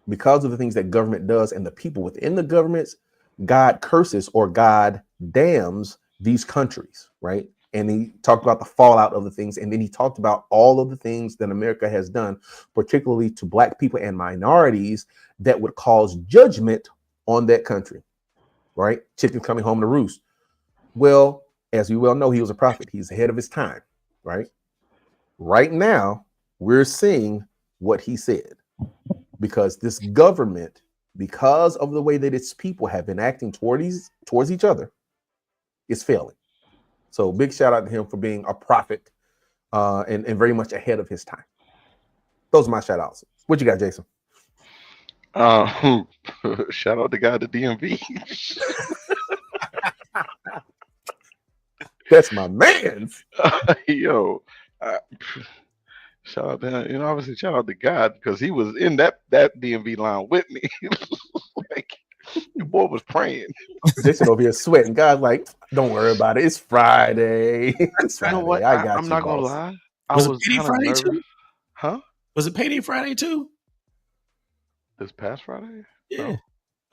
Speaker 3: because of the things that government does and the people within the governments, God curses or God damns these countries, right? And he talked about the fallout of the things. And then he talked about all of the things that America has done, particularly to Black people and minorities, that would cause judgment on that country, right? Chickens coming home to roost. Well, as we well know, he was a prophet. He's ahead of his time, right? Right now, we're seeing what he said, because this government, because of the way that its people have been acting towards each other, is failing. So big shout out to him for being a prophet and very much ahead of his time. Those are my shout outs. What you got, Jason?
Speaker 1: Shout out the guy at the DMV.
Speaker 3: That's my man's.
Speaker 1: Yo, shout out to him. Obviously shout out to God, because he was in that DMV line with me. Like, your boy was praying.
Speaker 3: Jason over here sweating. God's like, don't worry about it. It's Friday. It's Friday.
Speaker 1: You know what? I'm not gonna lie.
Speaker 2: Was it Payday Friday
Speaker 1: nervous.
Speaker 2: too?
Speaker 1: Huh?
Speaker 2: Was it Payday Friday too?
Speaker 1: This past Friday?
Speaker 2: Yeah.
Speaker 1: No.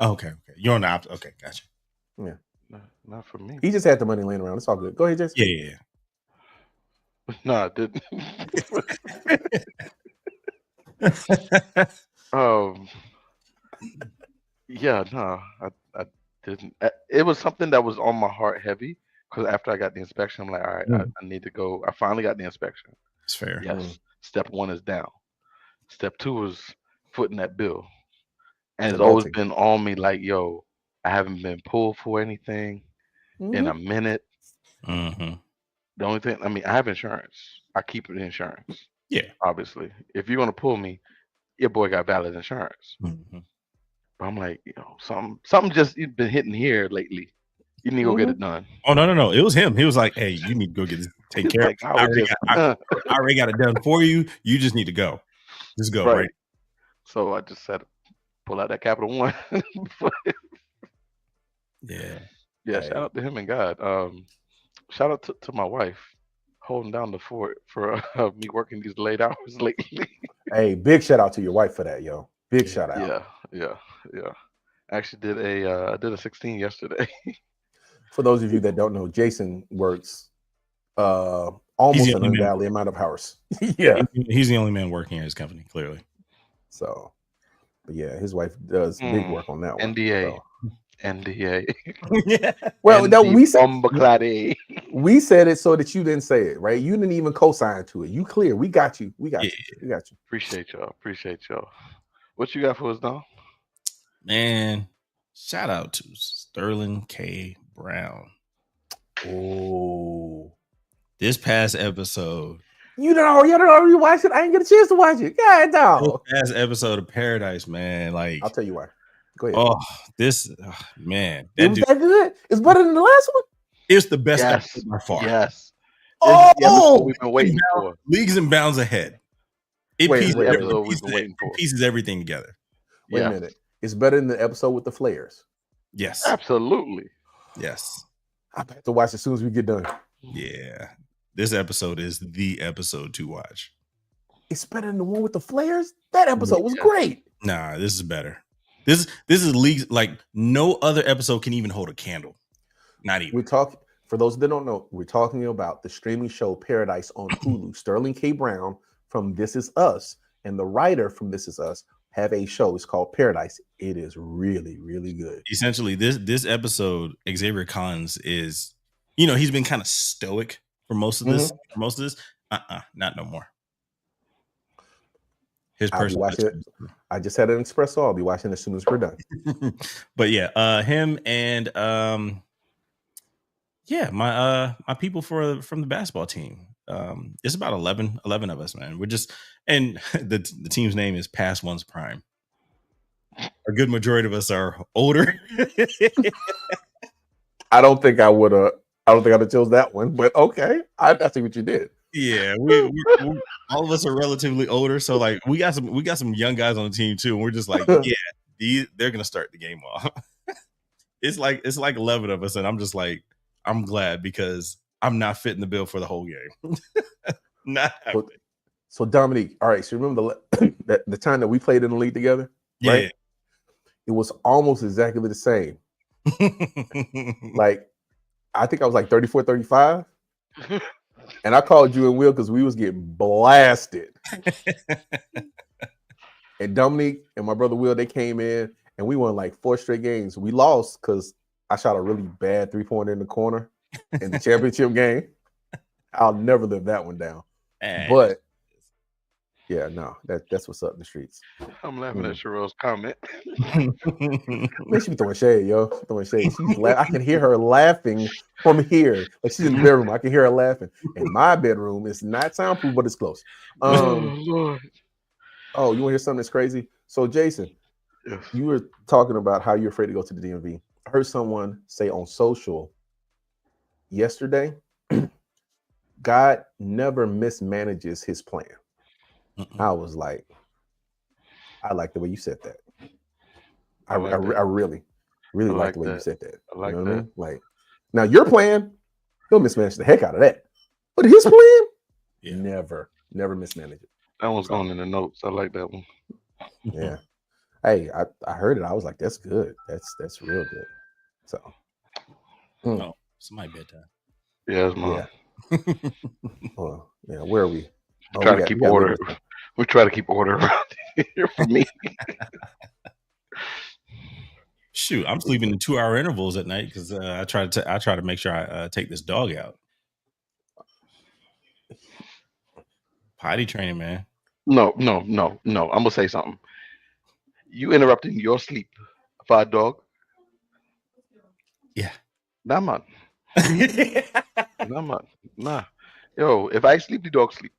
Speaker 2: Oh, okay. You're on the opposite. Okay, gotcha.
Speaker 3: Yeah.
Speaker 1: No, not for me.
Speaker 3: He just had the money laying around. It's all good. Go ahead, Jason.
Speaker 2: Yeah.
Speaker 1: No, I didn't. Yeah, no, I didn't. It was something that was on my heart heavy, because after I got the inspection, I'm like, all right, I need to go. I finally got the inspection.
Speaker 2: It's fair.
Speaker 1: Yes. Step 1 is down. Step 2 is footing that bill. And it's always been on me like, yo, I haven't been pulled for anything in a minute. The only thing, I have insurance. I keep the insurance.
Speaker 2: Yeah.
Speaker 1: Obviously. If you're going to pull me, your boy got valid insurance. But I'm like, something just been hitting here lately. You need to go get it done.
Speaker 2: Oh, no. It was him. He was like, hey, you need to go get this taken care of. I already got it done for you. You just need to go. Just go, right?
Speaker 1: So I just said, pull out that Capital One.
Speaker 2: Yeah.
Speaker 1: Shout out to him and God. Shout out to my wife, holding down the fort for me working these late hours lately.
Speaker 3: Hey, big shout out to your wife for that, yo. Big shout out.
Speaker 1: Yeah. I actually did a 16 yesterday.
Speaker 3: For those of you that don't know, Jason works almost an ungodly amount of hours. Yeah.
Speaker 2: He's the only man working at his company, clearly.
Speaker 3: So, but yeah, his wife does big work on that one.
Speaker 1: NDA.
Speaker 3: So.
Speaker 1: NDA.
Speaker 3: Yeah. Well, no, we said it so that you didn't say it, right? You didn't even co-sign to it. You clear. We got you. We got you.
Speaker 1: Appreciate y'all. What you got for us, Dom?
Speaker 2: Man, shout out to Sterling K. Brown.
Speaker 3: Oh,
Speaker 2: this past episode.
Speaker 3: You don't already watch it. I didn't get a chance to watch it. God, no.
Speaker 2: This past episode of Paradise, man. Like,
Speaker 3: I'll tell you why. Go ahead.
Speaker 2: Man,
Speaker 3: that was that good. It's better than the last one.
Speaker 2: It's the best episode by far.
Speaker 1: Yes. This is the episode we've been waiting for.
Speaker 2: Leagues and bounds ahead. It
Speaker 1: waiting for.
Speaker 2: Pieces everything together.
Speaker 3: Wait a minute. It's better than the episode with the flares.
Speaker 2: Yes.
Speaker 1: Absolutely.
Speaker 2: Yes.
Speaker 3: I have to watch as soon as we get done.
Speaker 2: Yeah. This episode is the episode to watch.
Speaker 3: It's better than the one with the flares? That episode was great.
Speaker 2: Nah, this is better. This is leagues like no other episode can even hold a candle. Not even.
Speaker 3: For those that don't know, we're talking about the streaming show Paradise on Hulu. Sterling K. Brown from This Is Us and the writer from This Is Us have a show. It's called Paradise. It is really, really good.
Speaker 2: Essentially, this episode, Xavier Collins is, he's been kind of stoic for most of this. Not no more. His person.
Speaker 3: I just had an espresso. I'll be watching as soon as we're done.
Speaker 2: But yeah, him and my people from the basketball team. It's about 11 of us, man. We're just, and the team's name is Past One's Prime. A good majority of us are older.
Speaker 3: I don't think I'd have chose that one, but okay. I see what you did.
Speaker 2: Yeah, we all of us are relatively older, so like we got some young guys on the team too, and we're just like, yeah, they're gonna start the game off. It's like 11 of us, and I'm just like, I'm glad because I'm not fitting the bill for the whole game. Not
Speaker 3: so Dominique, all right. So remember the time that we played in the league together? Right? Yeah. It was almost exactly the same. Like, I think I was like 34, 35. And I called you and Will because we was getting blasted. And Dominique and my brother Will, they came in and we won like 4 straight games. We lost because I shot a really bad 3-pointer in the corner in the championship game. I'll never live that one down. But yeah, no, that's what's up in the streets.
Speaker 1: I'm laughing at Sherelle's comment.
Speaker 3: Man, she be throwing shade, yo. Throwing shade. I can hear her laughing from here. Like she's in the bedroom. I can hear her laughing. In my bedroom, it's not soundproof, but it's close. Oh, you want to hear something that's crazy? So, Jason, you were talking about how you're afraid to go to the DMV. I heard someone say on social yesterday, God never mismanages his plan. I was like, I like the way you said that. I really like the way you said that.
Speaker 1: I like that.
Speaker 3: What I mean? Like, now your plan, he'll mismanage the heck out of that. But his plan, never mismanage it.
Speaker 1: That one's going in the notes. I like that one.
Speaker 3: Yeah. Hey, I heard it. I was like, that's good. That's real good. So.
Speaker 2: Oh, it's my bedtime.
Speaker 1: Yeah, it's mine.
Speaker 3: Yeah. Well, yeah. Where are we?
Speaker 1: We try to keep order. We try to keep order around here for me.
Speaker 2: Shoot, I'm sleeping in 2-hour intervals at night because I try to make sure I take this dog out. Potty training, man.
Speaker 1: No. I'm gonna say something. You interrupting your sleep for a dog?
Speaker 2: Yeah.
Speaker 1: Nah, man. Nah, man. Nah. Yo, if I sleep, the dog sleep.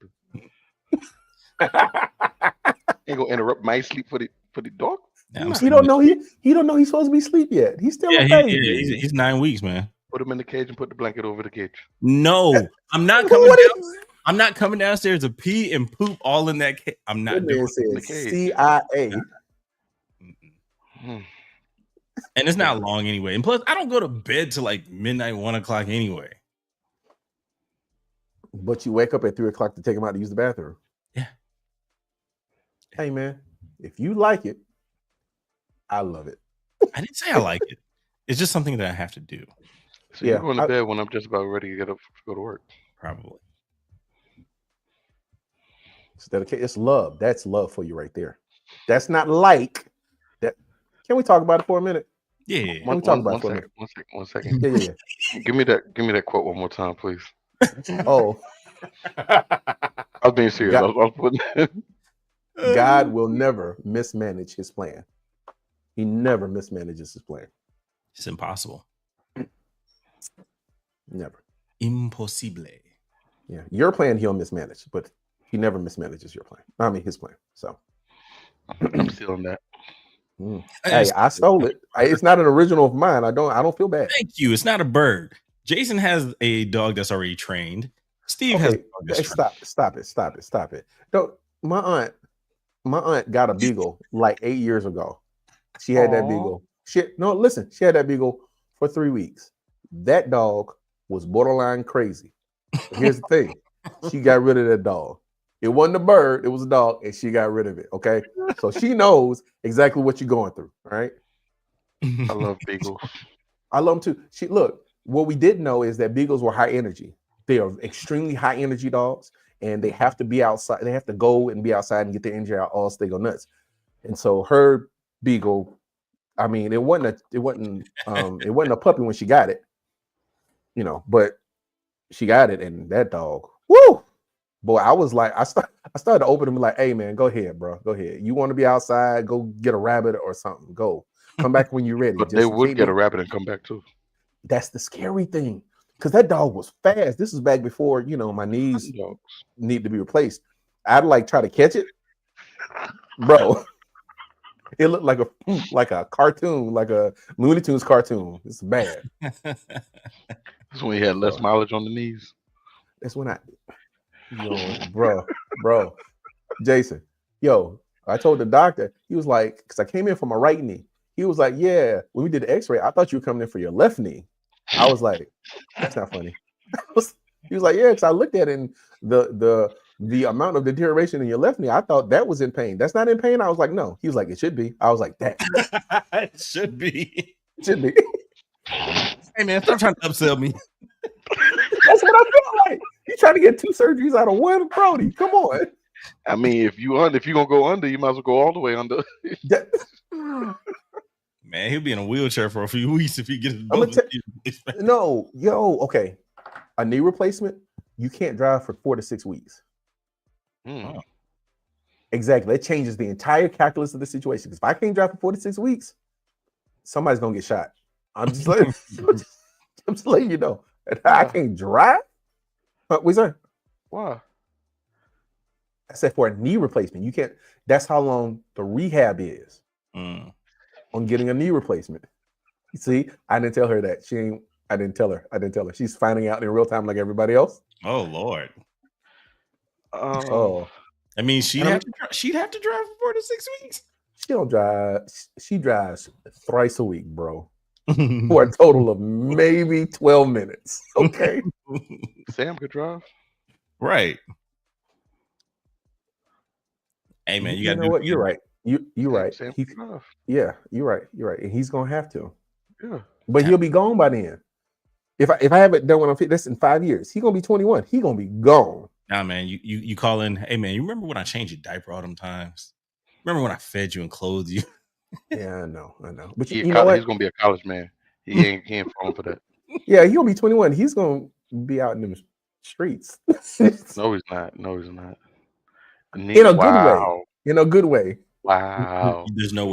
Speaker 1: Ain't gonna interrupt my sleep for the dog.
Speaker 3: Yeah, he don't know he's supposed to be asleep yet. He's still a baby.
Speaker 2: He's 9 weeks, man.
Speaker 1: Put him in the cage and put the blanket over the cage.
Speaker 2: No, I'm not coming down. I'm not coming downstairs to pee and poop all in that cage. I'm not doing it in the cage.
Speaker 3: CIA.
Speaker 2: And it's not long anyway. And plus, I don't go to bed till like midnight, 1 o'clock anyway.
Speaker 3: But you wake up at 3 o'clock to take him out to use the bathroom.
Speaker 2: Yeah.
Speaker 3: Hey, man, if you like it, I love it.
Speaker 2: I didn't say I like it. It's just something that I have to do.
Speaker 1: So you're going to bed when I'm just about ready to get up to go to work.
Speaker 2: Probably.
Speaker 3: It's dedication. It's love. That's love for you right there. That's not like that. Can we talk about it for a minute?
Speaker 2: Yeah.
Speaker 3: Can we talk about it for a minute?
Speaker 1: One second.
Speaker 3: Yeah.
Speaker 1: Give me that quote one more time, please.
Speaker 3: Oh.
Speaker 1: I was being serious. I was putting
Speaker 3: God will never mismanage his plan. He never mismanages his plan.
Speaker 2: It's impossible.
Speaker 3: Never.
Speaker 2: Impossible.
Speaker 3: Yeah. Your plan he'll mismanage, but he never mismanages your plan. I mean his plan. So
Speaker 1: I'm still on that.
Speaker 3: Hey, I stole it. It's not an original of mine. I don't feel bad.
Speaker 2: Thank you. It's not a bird. Jason has a dog that's already trained. Steve
Speaker 3: Okay,
Speaker 2: has
Speaker 3: stop it. Don't. My aunt got a beagle like 8 years ago. She had that beagle. She had that beagle for 3 weeks. That dog was borderline crazy. But here's the thing. She got rid of that dog. It wasn't a bird, it was a dog, and she got rid of it. Okay. So she knows exactly what you're going through. All right.
Speaker 1: I love beagles.
Speaker 3: I love them too. Look, what we didn't know is that beagles were high energy. They are extremely high energy dogs, and they have to be outside. They have to go and be outside and get their energy out, or else they go nuts. And so her beagle, I mean, it wasn't a puppy when she got it, but she got it, and that dog, woo, boy, I was like, I started to open them like, hey man, go ahead, bro, go ahead. You want to be outside? Go get a rabbit or something. Go, come back when you're ready.
Speaker 1: But they would get a rabbit and come back too.
Speaker 3: That's the scary thing, because that dog was fast. This is back before my knees need to be replaced. I'd like try to catch it, bro. It looked like a cartoon, like a Looney Tunes cartoon. It's bad.
Speaker 1: That's when he had less mileage on the knees.
Speaker 3: That's when bro, Jason, I told the doctor, he was like, because I came in for my right knee. He was like, yeah, when we did the x-ray, I thought you were coming in for your left knee. I was like, that's not funny. He was like, yeah, because I looked at it and the amount of deterioration in your left knee, I thought that was in pain. That's not in pain. I was like, no. He was like, it should be. I was like, that.
Speaker 2: It should be.
Speaker 3: It should be.
Speaker 2: Hey man, stop trying to upsell me.
Speaker 3: That's what I feel like. You trying to get 2 surgeries out of one, Brody? Come on.
Speaker 1: I mean, if you're gonna go under, you might as well go all the way under.
Speaker 2: Man, he'll be in a wheelchair for a few weeks if he gets
Speaker 3: okay. A knee replacement, you can't drive for 4 to 6 weeks.
Speaker 1: Oh.
Speaker 3: Exactly. That changes the entire calculus of the situation. Because if I can't drive for 4 to 6 weeks, somebody's gonna get shot. I'm just letting you know. I can't drive. What's that?
Speaker 1: Why?
Speaker 3: I said for a knee replacement, you can't. That's how long the rehab is on getting a knee replacement. You see, I didn't tell her that. I didn't tell her. She's finding out in real time like everybody else.
Speaker 2: Oh Lord. I mean, she'd have to drive for 4 to 6 weeks.
Speaker 3: She don't drive. She drives thrice a week, bro. For a total of maybe 12 minutes. Okay.
Speaker 1: Sam could drive.
Speaker 2: Right. Hey man, you gotta
Speaker 3: know what? You're right. You're right.
Speaker 1: Sam
Speaker 3: could drive. Yeah, you're right. And he's gonna have to.
Speaker 1: Yeah.
Speaker 3: But he'll be gone by then. If I haven't done what I'm that's in 5 years, he's gonna be 21. He's gonna be gone.
Speaker 2: Nah, man, you call in, hey man, you remember when I changed your diaper all them times? Remember when I fed you and clothed you?
Speaker 3: Yeah, I know. But you
Speaker 1: know what?
Speaker 3: He's
Speaker 1: gonna be a college man. He ain't falling for that.
Speaker 3: Yeah, he's gonna be 21. He's gonna be out in the streets.
Speaker 1: No, he's not.
Speaker 3: In a good way. In a good way.
Speaker 1: Wow.
Speaker 2: There's no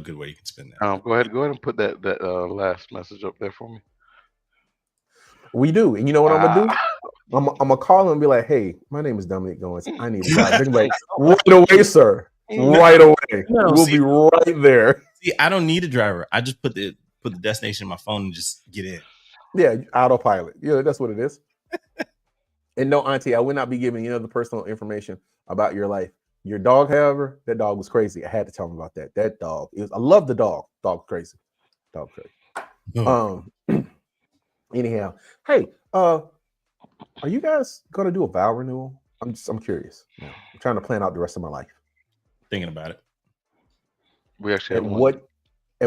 Speaker 2: good way you can spend that.
Speaker 1: Go ahead and put that last message up there for me.
Speaker 3: We do. And you know what I'm gonna do? I'm gonna call him and be like, hey, my name is Dominique Goins. I need a job. They're like, right away, sir. Right away. We'll be right there.
Speaker 2: See, I don't need a driver. I just put the destination in my phone and just get in.
Speaker 3: Yeah, autopilot. Yeah, that's what it is. And no, Auntie, I will not be giving the personal information about your life. Your dog, however, that dog was crazy. I had to tell him about that. That dog. I love the dog. Dog crazy. Anyhow, hey, are you guys gonna do a vow renewal? I'm curious. I'm trying to plan out the rest of my life.
Speaker 2: Thinking about it.
Speaker 1: We actually
Speaker 3: at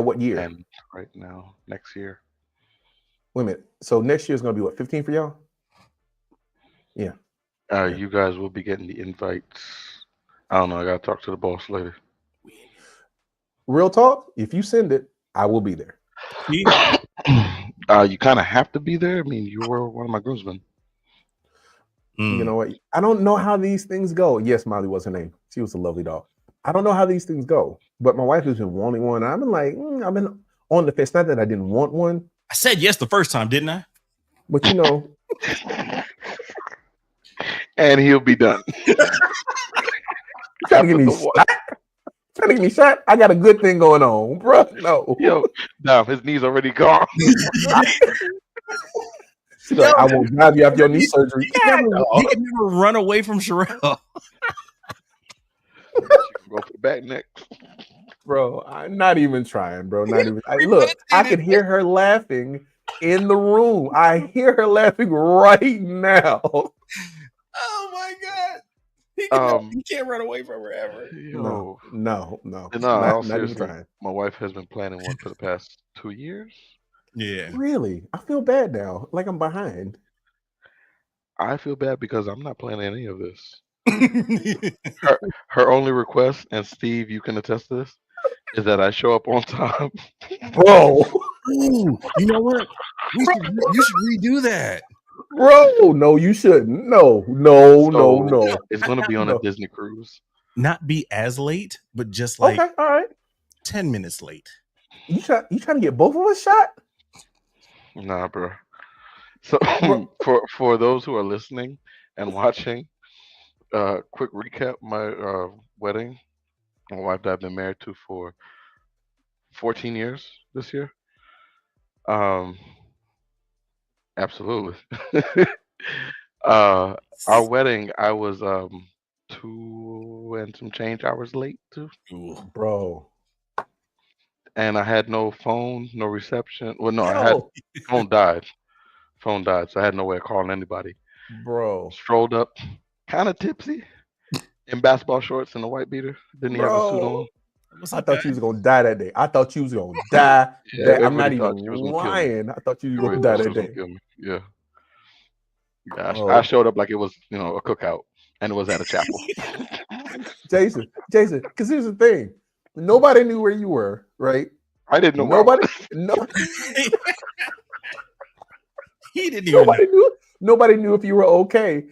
Speaker 3: what year?
Speaker 1: And right now, next year.
Speaker 3: Wait a minute. So next year is gonna be what, 15 for y'all? Yeah.
Speaker 1: You guys will be getting the invites. I don't know. I gotta talk to the boss later.
Speaker 3: Real talk. If you send it, I will be there.
Speaker 1: You kind of have to be there. I mean, you were one of my groomsmen.
Speaker 3: You know what? I don't know how these things go. Yes, Molly was her name. She was a lovely dog. I don't know how these things go, but my wife has been wanting one. I've been like, I've been on the fence. Not that I didn't want one.
Speaker 2: I said yes the first time, didn't I?
Speaker 3: But
Speaker 1: and he'll be done.
Speaker 3: Trying to get me shot? Trying to get me shot? I got a good thing going on, bro. No.
Speaker 1: Yo, Dom, his knees already gone.
Speaker 3: She's like, I won't drive you after your knee surgery.
Speaker 2: He can never run away from Sherelle.
Speaker 1: She can go for the back neck.
Speaker 3: Bro, I'm not even trying, bro. Not even. Look, I can hear her laughing in the room. I hear her laughing right now.
Speaker 2: Oh my god. He can't run away from her ever.
Speaker 3: No.
Speaker 1: Not even trying. My wife has been planning one for the past 2 years.
Speaker 2: Yeah.
Speaker 3: Really? I feel bad now. Like I'm behind.
Speaker 1: I feel bad because I'm not planning any of this. her only request, and Steve, you can attest to this, is that I show up on time.
Speaker 3: Bro.
Speaker 2: Ooh, you know what? You should redo that.
Speaker 3: Bro, no, you shouldn't. No.
Speaker 1: It's going to be on a Disney cruise.
Speaker 2: Not be as late, but just like
Speaker 3: okay, all right.
Speaker 2: 10 minutes late.
Speaker 3: You trying to get both of us shot?
Speaker 1: Nah, bro. So for those who are listening and watching, quick recap: my wedding. My wife that I've been married to for 14 years this year. Absolutely. Our wedding, I was 2 and some change hours late too.
Speaker 3: Bro.
Speaker 1: And I had no phone, no reception. Well, no, I had phone died. Phone died, so I had no way of calling anybody.
Speaker 3: Bro.
Speaker 1: Strolled up, kind of tipsy, in basketball shorts and a white beater. Didn't he have a suit on?
Speaker 3: I thought you was gonna die that day. I thought you was gonna die. I'm not even lying. I thought you was gonna die that day.
Speaker 1: Yeah. I showed up like it was, a cookout, and it was at a chapel.
Speaker 3: Jason, because here's the thing: nobody knew where you were, right?
Speaker 1: I didn't know.
Speaker 2: He didn't even know.
Speaker 3: Nobody knew if you were okay.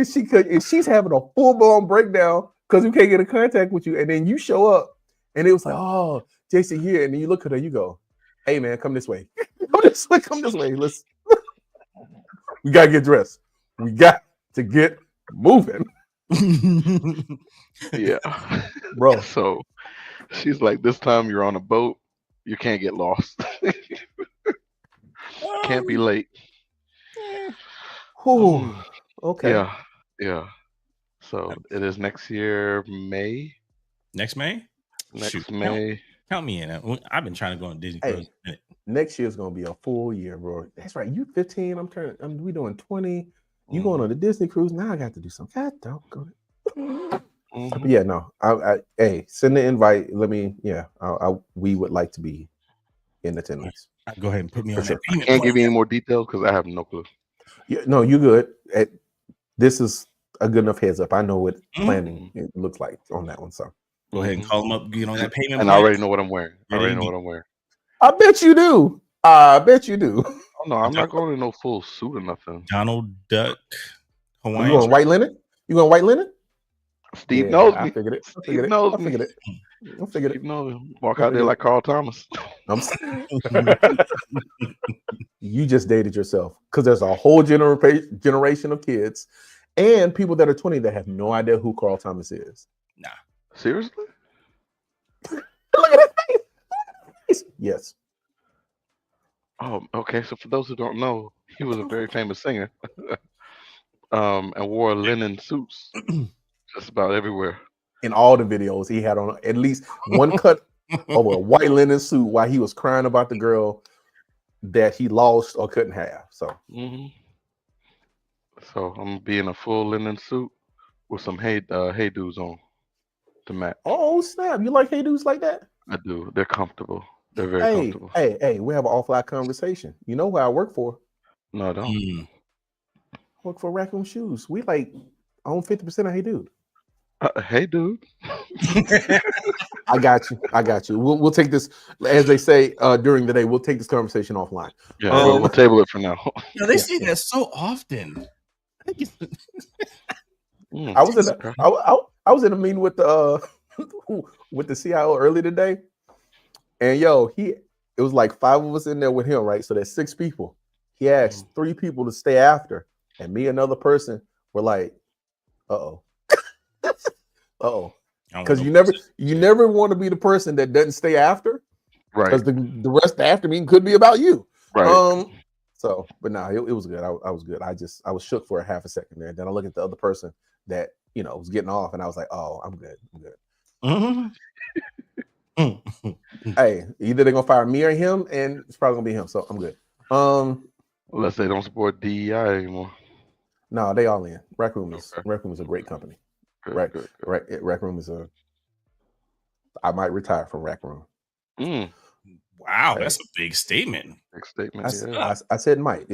Speaker 3: She's having a full blown breakdown because we can't get in contact with you, and then you show up, and it was like, oh, Jason here, and then you look at her, you go, hey man, come this way, come this way. Let's. We gotta get dressed. We got to get moving.
Speaker 1: Yeah,
Speaker 3: bro.
Speaker 1: So she's like, this time you're on a boat, you can't get lost. Can't be late.
Speaker 3: Okay.
Speaker 1: Yeah. So it is next year, May.
Speaker 2: Next May?
Speaker 1: Next May.
Speaker 2: Count me in. I've been trying to go on Disney Cruise.
Speaker 3: Next year is gonna be a full year, bro. That's right. You 15. We doing 20. You going on the Disney cruise? Now I got to do something. God, don't go. Yeah, no. Hey, send the invite. Let me. Yeah, we would like to be in attendance.
Speaker 2: Go ahead and put me on. Sure.
Speaker 1: I can't give you any more details because I have no clue.
Speaker 3: Yeah, no, you good. This is a good enough heads up. I know what planning it looks like on that one. So
Speaker 2: go ahead and call them up. Get on that payment.
Speaker 1: And I already know what I'm wearing.
Speaker 3: I bet you do.
Speaker 1: Oh, no, I'm not going in no full suit or nothing.
Speaker 2: Donald Duck.
Speaker 3: Hawaiian. You going white linen?
Speaker 1: Steve knows me.
Speaker 3: I figured it.
Speaker 1: Steve knows me.
Speaker 3: I figured it.
Speaker 1: Walk out there like Carl Thomas.
Speaker 3: You just dated yourself because there's a whole generation of kids and people that are 20 that have no idea who Carl Thomas is.
Speaker 2: Nah.
Speaker 1: Seriously?
Speaker 3: Look at his face. Yes.
Speaker 1: Oh, okay. So for those who don't know, he was a very famous singer, and wore linen suits just about everywhere.
Speaker 3: In all the videos, he had on at least one cut of a white linen suit while he was crying about the girl that he lost or couldn't have. So,
Speaker 1: so I'm gonna be in a full linen suit with some hey doos on to match.
Speaker 3: Oh snap! You like hey doos like that?
Speaker 1: I do. They're comfortable. They're very comfortable.
Speaker 3: Hey, we have an offline conversation. You know who I work for?
Speaker 1: No, I don't.
Speaker 3: I work for Raccoon Shoes. We own 50% of Hey Dude.
Speaker 1: Hey dude.
Speaker 3: I got you. We'll take this, as they say during the day. We'll take this conversation offline.
Speaker 1: Yeah, we'll table it for now.
Speaker 2: They say that so often.
Speaker 3: I was in a meeting with the CIO early today, and it was like 5 of us in there with him, right? So there's 6 people. He asked 3 people to stay after, and me and another person were like, uh-oh. Because you never want to be the person that doesn't stay after,
Speaker 1: right?
Speaker 3: Because the rest of the after meeting could be about you,
Speaker 1: right?
Speaker 3: So, but no, it was good. I was good. I was shook for a half a second there. Then I look at the other person that was getting off, and I was like, oh, I'm good. I'm good. Hey, either they're gonna fire me or him, and it's probably gonna be him. So I'm good.
Speaker 1: Unless they don't support DEI anymore.
Speaker 3: No, they all in. Rec Room is a great company.
Speaker 1: Good,
Speaker 3: Rec Room is I might retire from Rec Room.
Speaker 2: Wow, that's a big statement.
Speaker 1: Big statement.
Speaker 3: I said might.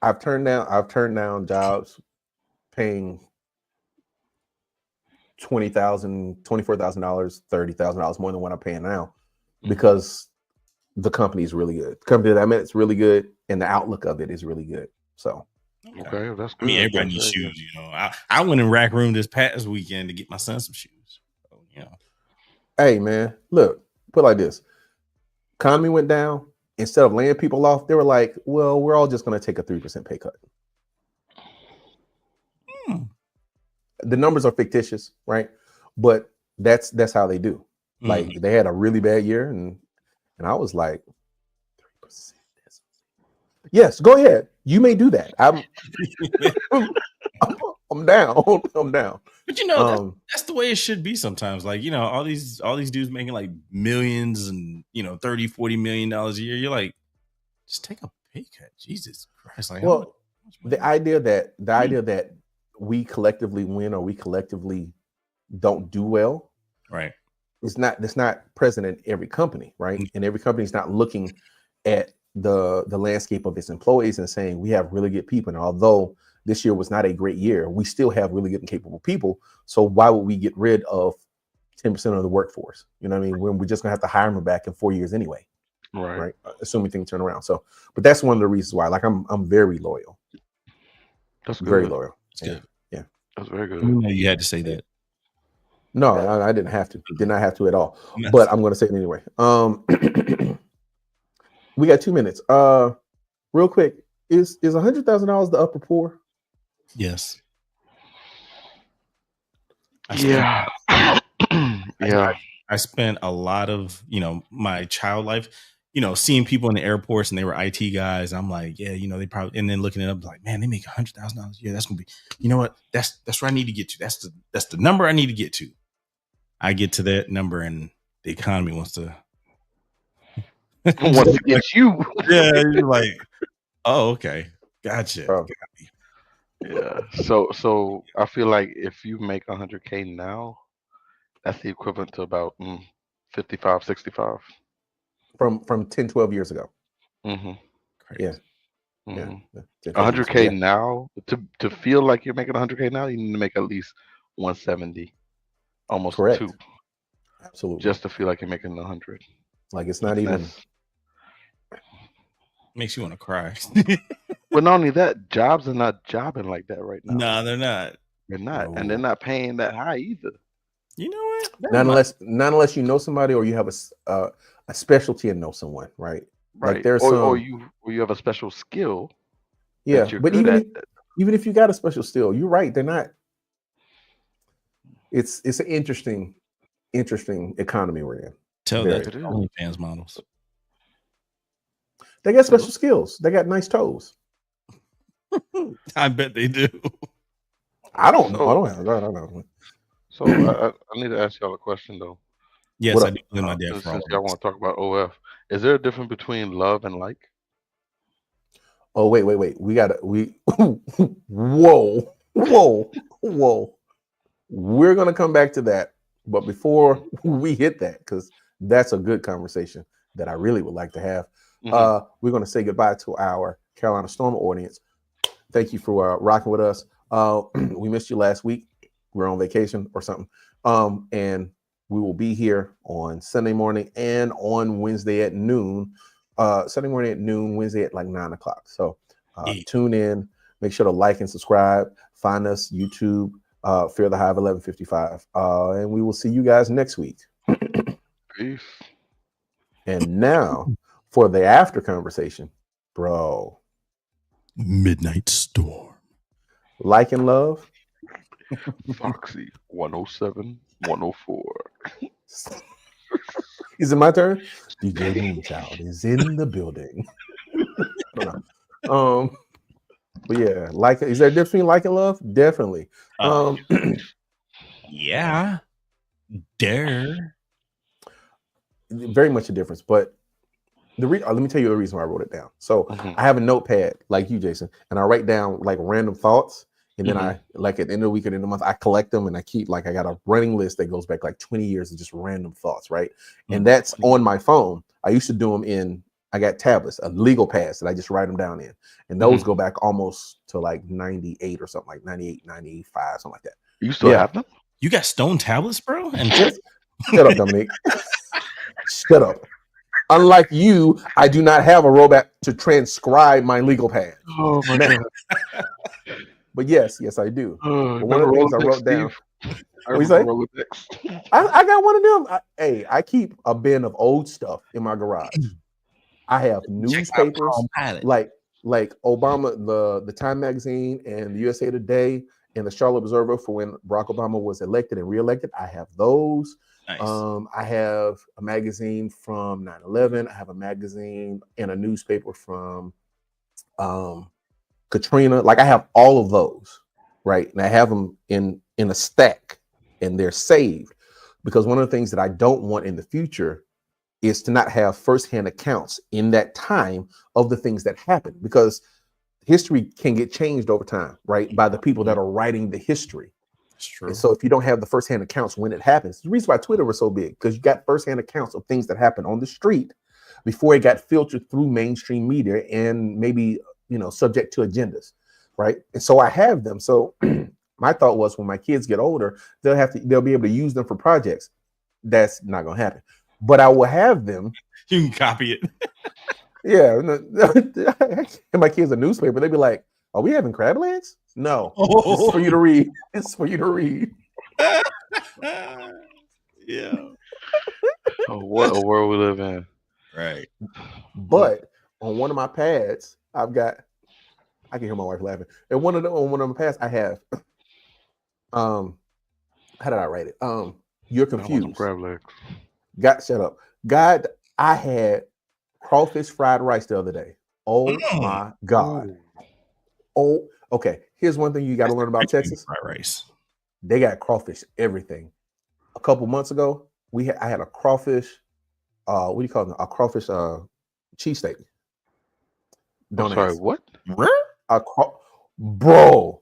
Speaker 3: I've turned down jobs paying $20,000, $24,000, $30,000 more than what I'm paying now, because the company is really good. The company that I'm at is really good, and the outlook of it is really good. So
Speaker 1: okay, that's good.
Speaker 2: I mean, everybody needs shoes. I went in Rack Room this past weekend to get my son some shoes. So,
Speaker 3: hey man, look, put it like this: economy went down. Instead of laying people off, they were like, "Well, we're all just going to take a 3% pay cut." The numbers are fictitious, right? But that's how they do. Like they had a really bad year, and I was like, 3%. Yes, go ahead. You may do that. I'm down. I'm down.
Speaker 2: But that's the way it should be sometimes. Like, all these dudes making like millions and 30-40 million dollars a year. You're like, just take a pay cut. Jesus Christ. Like,
Speaker 3: well, the idea that we collectively win or we collectively don't do well,
Speaker 2: right?
Speaker 3: That's not present in every company, right? And every company is not looking at the landscape of its employees and saying we have really good people. And although this year was not a great year, we still have really good and capable people. So why would we get rid of 10% of the workforce? You know what I mean? When we're just gonna have to hire them back in 4 years anyway, right? Assuming things turn around. So, but that's one of the reasons why. Like I'm very loyal.
Speaker 1: That's good.
Speaker 3: Very loyal.
Speaker 2: That's good.
Speaker 3: Yeah,
Speaker 1: that's very good.
Speaker 2: You had to say that.
Speaker 3: No, I didn't have to. Did not have to at all. But I'm going to say it anyway. We got 2 minutes. Real quick, is $100,000 the upper poor?
Speaker 2: Yes.
Speaker 1: Yeah.
Speaker 2: I spent a lot of my child life, seeing people in the airports and they were IT guys. I'm like, yeah, they probably, and then looking it up, like, man, they make $100,000 a year. That's gonna be, you know what? That's where I need to get to. That's the number I need to get to. I get to that number, and the economy wants to
Speaker 1: get you.
Speaker 2: Yeah, you're like, oh, okay, gotcha.
Speaker 1: Yeah. So I feel like if you make $100K now, that's the equivalent to about 55, 65
Speaker 3: from 10, 12 years ago.
Speaker 1: Mm-hmm.
Speaker 3: Yeah.
Speaker 1: Mm-hmm. Yeah. 100K now, to feel like you're making 100K now, you need to make at least 170, almost
Speaker 3: correct.
Speaker 1: 2.
Speaker 3: Absolutely.
Speaker 1: Just to feel like you're making 100.
Speaker 3: Like it's not even.
Speaker 2: Makes you want to cry.
Speaker 1: But not only that, jobs are not jobbing like that right now.
Speaker 2: No, they're not.
Speaker 1: They're not, and they're not paying that high either.
Speaker 2: You know what?
Speaker 3: Not unless you know somebody or you have a specialty and know someone, right?
Speaker 1: Right.
Speaker 3: Like there's
Speaker 1: or you have a special skill.
Speaker 3: Yeah, but even if you got a special skill, you're right. They're not. It's an interesting economy we're in.
Speaker 2: Tell that to OnlyFans models.
Speaker 3: They got special skills. They got nice toes.
Speaker 2: I bet they do.
Speaker 3: I don't know. I don't know.
Speaker 1: So I need to ask y'all a question though.
Speaker 2: Yes, I do. My dad.
Speaker 1: Since y'all want to talk about OF, is there a difference between love and like?
Speaker 3: Oh wait. Whoa. We're gonna come back to that, but before we hit that, because that's a good conversation that I really would like to have. Mm-hmm. We're gonna say goodbye to our Carolina Storm audience. Thank you for rocking with us. We missed you last week. We're on vacation or something. And we will be here on Sunday morning and on Wednesday at noon. Sunday morning at noon, Wednesday at like 9 o'clock. So tune in. Make sure to like and subscribe. Find us YouTube, Fear the Hive 1155. And we will see you guys next week.
Speaker 1: Peace.
Speaker 3: And now for the after conversation, bro.
Speaker 2: Midnight Storm.
Speaker 3: Like and love.
Speaker 1: Foxy 107, 104.
Speaker 3: Is it my turn? DJ Moonchild is in the building. don't know. But yeah, like, is there a difference between like and love? Definitely.
Speaker 2: Yeah. Dare.
Speaker 3: Very much a difference. But let me tell you the reason why I wrote it down. So I have a notepad like you, Jason, and I write down like random thoughts. And then I, like, at the end of the week, at the end of the month, I collect them and I keep, like, I got a running list that goes back like 20 years of just random thoughts, right? And that's on my phone. I used to do them I got tablets, a legal pads that I just write them down in. And those go back almost to like 98 or something, like 98, 95, something like that.
Speaker 1: You still have them?
Speaker 2: You got stone tablets, bro? And
Speaker 3: Shut up, Dominique. Shut up. Unlike you, I do not have a robot to transcribe my legal pad.
Speaker 1: Oh my God.
Speaker 3: But yes, I do. But one of the things I wrote down. What you say? I got one of them. I keep a bin of old stuff in my garage. I have newspapers like Obama, the Time magazine, and the USA Today, and the Charlotte Observer for when Barack Obama was elected and reelected. I have those. Nice. I have a magazine from 9/11. I have a magazine and a newspaper from Katrina. Like, I have all of those, right? And I have them in a stack, and they're saved, because one of the things that I don't want in the future is to not have firsthand accounts in that time of the things that happened, because history can get changed over time, right? By the people that are writing the history. It's true. And so if you don't have the firsthand accounts when it happens, the reason why Twitter was so big, because you got firsthand accounts of things that happened on the street before it got filtered through mainstream media and maybe, subject to agendas, right? And so I have them. So my thought was, when my kids get older, they'll be able to use them for projects. That's not going to happen. But I will have them.
Speaker 2: You can copy it.
Speaker 3: Yeah. And my kids a newspaper. They'd be like, "Are we having crab legs?" No. This is for you to read. It's for you to read.
Speaker 2: Yeah.
Speaker 1: Oh, what a world we live in.
Speaker 2: Right.
Speaker 3: But on one of my pads, I can hear my wife laughing. And on one of my pads, I have how did I write it? You're confused.
Speaker 1: Crab legs.
Speaker 3: Shut up. God, I had crawfish fried rice the other day. Oh my God. Oh, okay. Here's one thing you got to learn about Texas.
Speaker 2: Fried rice.
Speaker 3: They got crawfish everything. A couple months ago, I had a crawfish. What do you call it? A crawfish cheesesteak.
Speaker 1: I'm sorry, what?
Speaker 3: Bro.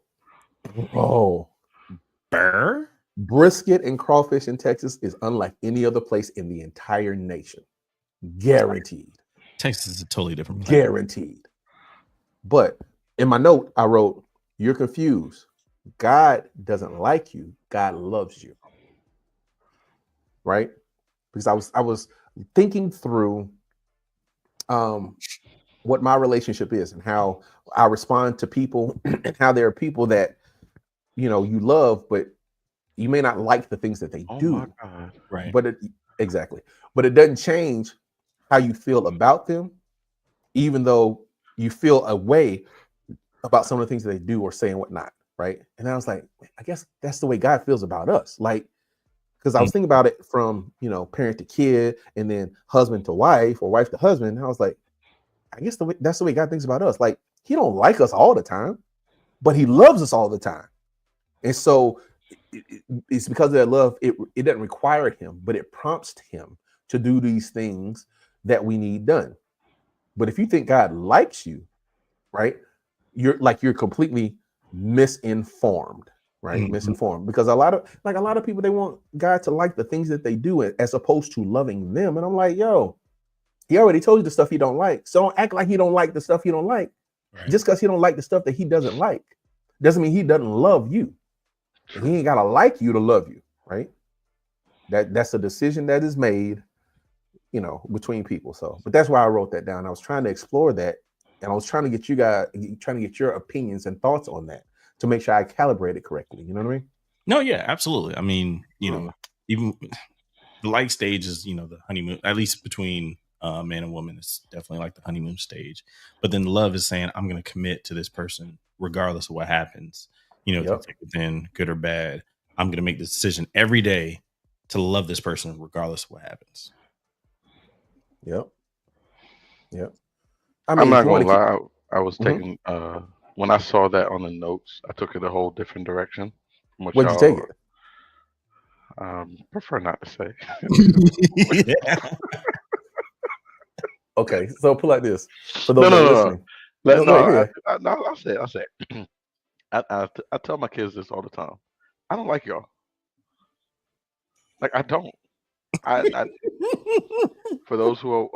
Speaker 2: Burr?
Speaker 3: Brisket and crawfish in Texas is unlike any other place in the entire nation. Guaranteed.
Speaker 2: Texas is a totally different place.
Speaker 3: Guaranteed. But in my note, I wrote, "You're confused. God doesn't like you. God loves you." Right? Because I was thinking through what my relationship is and how I respond to people, and how there are people that you love, but you may not like the things that they do.
Speaker 1: My God.
Speaker 2: Right.
Speaker 3: But it doesn't change how you feel about them, even though you feel a way about some of the things that they do or say and whatnot. Right. And I was like, I guess that's the way God feels about us. Like, because I was thinking about it from, parent to kid, and then husband to wife, or wife to husband. And I was like, I guess that's the way God thinks about us. Like, he don't like us all the time, but he loves us all the time. And so it's because of that love. It doesn't require him, but it prompts him to do these things that we need done. But if you think God likes you, right, you're completely misinformed, right? Misinformed, because a lot of people, they want God to like the things that they do as opposed to loving them. And I'm like, yo, he already told you the stuff he don't like. So don't act like he don't like the stuff he don't like. Right. Just because he don't like the stuff that he doesn't like doesn't mean he doesn't love you. And he ain't gotta like you to love you, right? That's a decision that is made, between people. So, but that's why I wrote that down. I was trying to explore that, and I was trying to get your opinions and thoughts on that to make sure I calibrate it correctly. You know what I mean?
Speaker 2: No, yeah, absolutely. I mean, even the like stage is, the honeymoon, at least between man and woman, it's definitely like the honeymoon stage. But then love is saying, I'm going to commit to this person regardless of what happens. To take it in, good or bad. I'm going to make the decision every day to love this person regardless of what happens.
Speaker 3: Yep. I
Speaker 1: I'm
Speaker 3: mean, if
Speaker 1: not
Speaker 3: you want
Speaker 1: gonna
Speaker 3: to keep,
Speaker 1: lie. I was taking when I saw that on the notes, I took it a whole different direction from what
Speaker 3: what'd you take
Speaker 1: y'all
Speaker 3: it?
Speaker 1: prefer not to say.
Speaker 2: Yeah.
Speaker 3: Okay, so pull like this for
Speaker 1: No,
Speaker 3: those that
Speaker 1: no,
Speaker 3: are
Speaker 1: no, no.
Speaker 3: listening. No, go
Speaker 1: No,
Speaker 3: ahead. Go ahead.
Speaker 1: no, I'll say it. I'll say it. I tell my kids this all the time. I don't like y'all. Like I don't. I for those who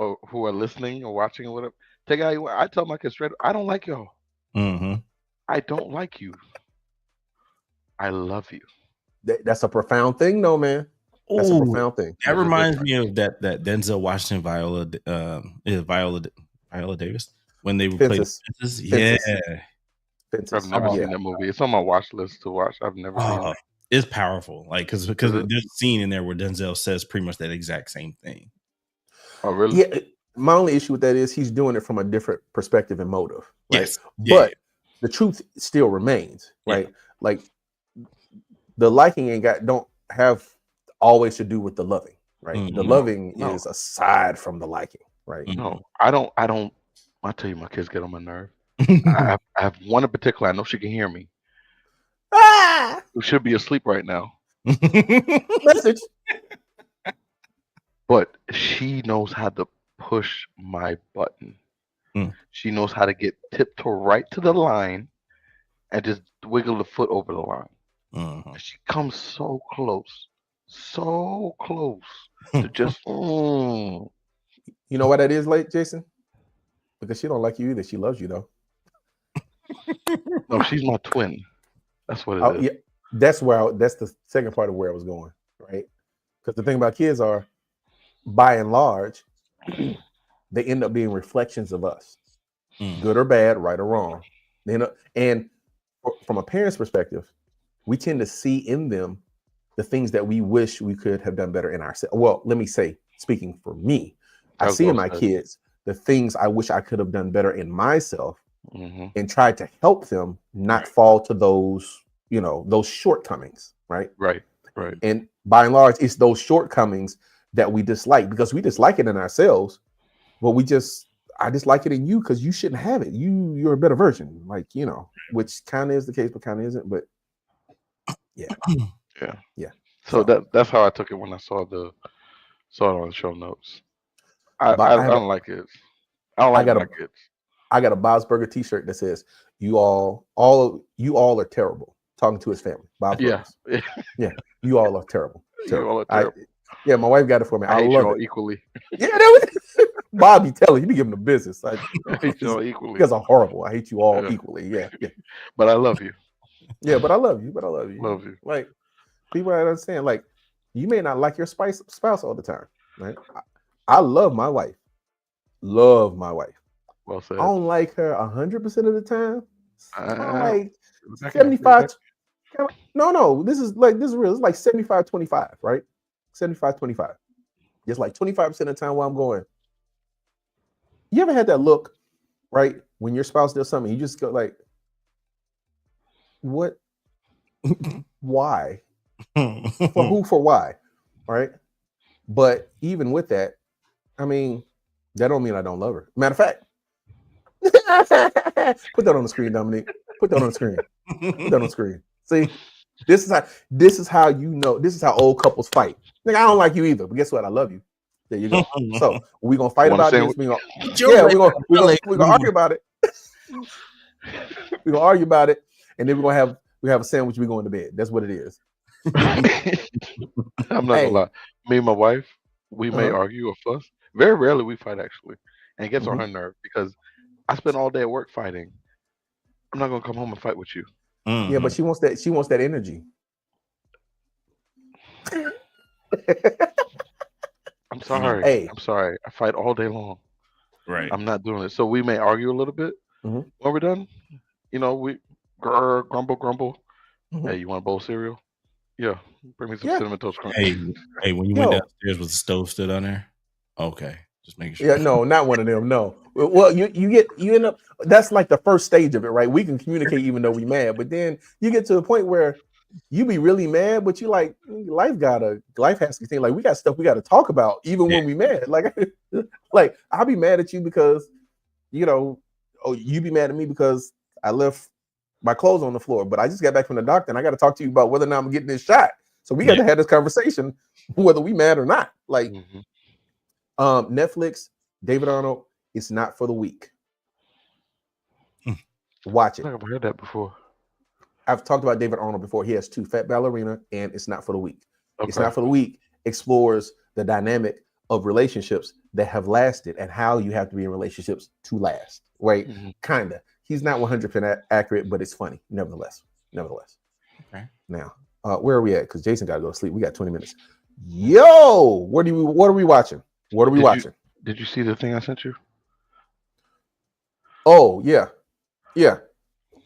Speaker 1: are listening or watching or whatever, take it how you want. I tell my kids straight. I don't like y'all.
Speaker 2: Mm-hmm.
Speaker 1: I don't like you. I love you.
Speaker 3: That's a profound thing, though, man. That's a
Speaker 2: Oh,
Speaker 3: profound thing.
Speaker 2: that
Speaker 1: There's a
Speaker 2: reminds
Speaker 1: difference.
Speaker 2: me of that Denzel Washington Viola Davis when they played
Speaker 3: Fences.
Speaker 2: Fences. Yeah.
Speaker 3: Fences.
Speaker 1: I've never
Speaker 2: Oh,
Speaker 1: seen that movie. It's on my watch list to watch. I've never seen it.
Speaker 2: It's powerful. Like because
Speaker 1: Is
Speaker 2: there's
Speaker 1: it?
Speaker 2: a scene in there where Denzel says pretty much that exact same thing.
Speaker 1: Oh, really?
Speaker 3: Yeah. My only issue with that is he's doing it from a different perspective and motive, right?
Speaker 2: Yes.
Speaker 3: But the truth still remains, right?
Speaker 2: Yeah.
Speaker 3: Like the liking don't have always to do with the loving, right?
Speaker 2: Mm-hmm.
Speaker 3: The loving
Speaker 1: No.
Speaker 3: is aside from the liking, right?
Speaker 1: No, I don't. I tell you, my kids get on my nerve. I have one in particular. I know she can hear me.
Speaker 3: Ah,
Speaker 1: Who should be asleep right now,
Speaker 3: message.
Speaker 1: but she knows how to push my button.
Speaker 2: Mm.
Speaker 1: She knows how to get tiptoe right to the line and just wiggle the foot over the line.
Speaker 2: Mhm.
Speaker 1: She comes so close to just.
Speaker 3: You know why that is, late, Jason? Because she don't like you either. She loves you though.
Speaker 1: No, she's my twin. That's what it is.
Speaker 3: Yeah, that's the second part of where I was going, right? Because the thing about kids are, by and large, they end up being reflections of us, good or bad, right or wrong. And from a parent's perspective, we tend to see in them the things that we wish we could have done better in ourselves. Well, let me say, speaking for me, I see in my kids the things I wish I could have done better in myself, and tried to help them not fall to those, those shortcomings, right?
Speaker 1: Right.
Speaker 3: And by and large, it's those shortcomings that we dislike because we dislike it in ourselves, but I dislike it in you because you shouldn't have it. You're a better version, which kind of is the case, but kind of isn't. But yeah.
Speaker 1: So that's how I took it when I saw it on the show notes. I don't like kids. I don't like my kids.
Speaker 3: I got a Bob's Burger T-shirt that says you all are terrible. Talking to his family. Bob's Burgers. Yeah. You all are terrible.
Speaker 1: You all are terrible.
Speaker 3: Yeah, my wife got it for me.
Speaker 1: I hate
Speaker 3: love
Speaker 1: you all
Speaker 3: it.
Speaker 1: equally.
Speaker 3: Yeah, that was Bobby telling you be giving the business. I
Speaker 1: hate you all equally.
Speaker 3: You guys are horrible. I hate you all equally. Yeah.
Speaker 1: But I love you.
Speaker 3: Yeah, but I love you.
Speaker 1: Love you.
Speaker 3: Like people understand. Like you may not like your spouse all the time, right? I love my wife. Love my wife.
Speaker 1: Well said.
Speaker 3: I don't like her 100% of the time. Like 75. No. This is real. It's like 75-25, right? 75-25. Just like 25% of the time while I'm going. You ever had that look, right? When your spouse does something, you just go like, what? Why? For who? For why? Right? But even with that, I mean, that don't mean I don't love her. Matter of fact, put that on the screen, Dominique. Put that on the screen. Put that on the screen. See, this is how you know. This is how old couples fight. Like, I don't like you either, but guess what? I love you. There you go. So we're gonna fight about this. We're gonna argue about it. We're gonna argue about it, and then we have a sandwich. We're going to bed. That's what it is.
Speaker 1: I'm not gonna lie. Me and my wife, we may argue or fuss. Very rarely we fight actually, and it gets on her nerve because I spend all day at work fighting. I'm not gonna come home and fight with you.
Speaker 3: Yeah, but she wants that. She wants that energy.
Speaker 1: I'm sorry.
Speaker 3: Hey.
Speaker 1: I'm sorry. I fight all day long.
Speaker 2: Right.
Speaker 1: I'm not doing it. So we may argue a little bit. When we're done, we grumble. Hey, you want a bowl of cereal? Yeah. Bring me some cinnamon toast crunch.
Speaker 2: Hey, when you went downstairs, was the stove stood on there? Okay. Just making sure.
Speaker 3: Yeah, no, not one of them. No. Well, you end up. That's like the first stage of it, right? We can communicate even though we mad, but then you get to a point where you be really mad, but you like life has to thing. Like we got stuff we got to talk about even when we mad. Like I'll be mad at you because you know, oh, you be mad at me because I left my clothes on the floor, but I just got back from the doctor and I got to talk to you about whether or not I'm getting this shot. So we got to have this conversation, whether we mad or not. Like, Netflix, David Arnold, it's not for the weak. Watch it.
Speaker 1: I've never heard that before.
Speaker 3: I've talked about David Arnold before. He has 2, Fat Ballerina and It's Not for the Weak. Okay. It's Not for the Weak explores the dynamic of relationships that have lasted and how you have to be in relationships to last, right? Kind of. He's not 100% accurate, but it's funny, nevertheless. Okay. Now, where are we at? Because Jason got to go to sleep. We got 20 minutes. Yo, what are we watching? What are we watching?
Speaker 1: Did you see the thing I sent you?
Speaker 3: Oh, yeah. Yeah.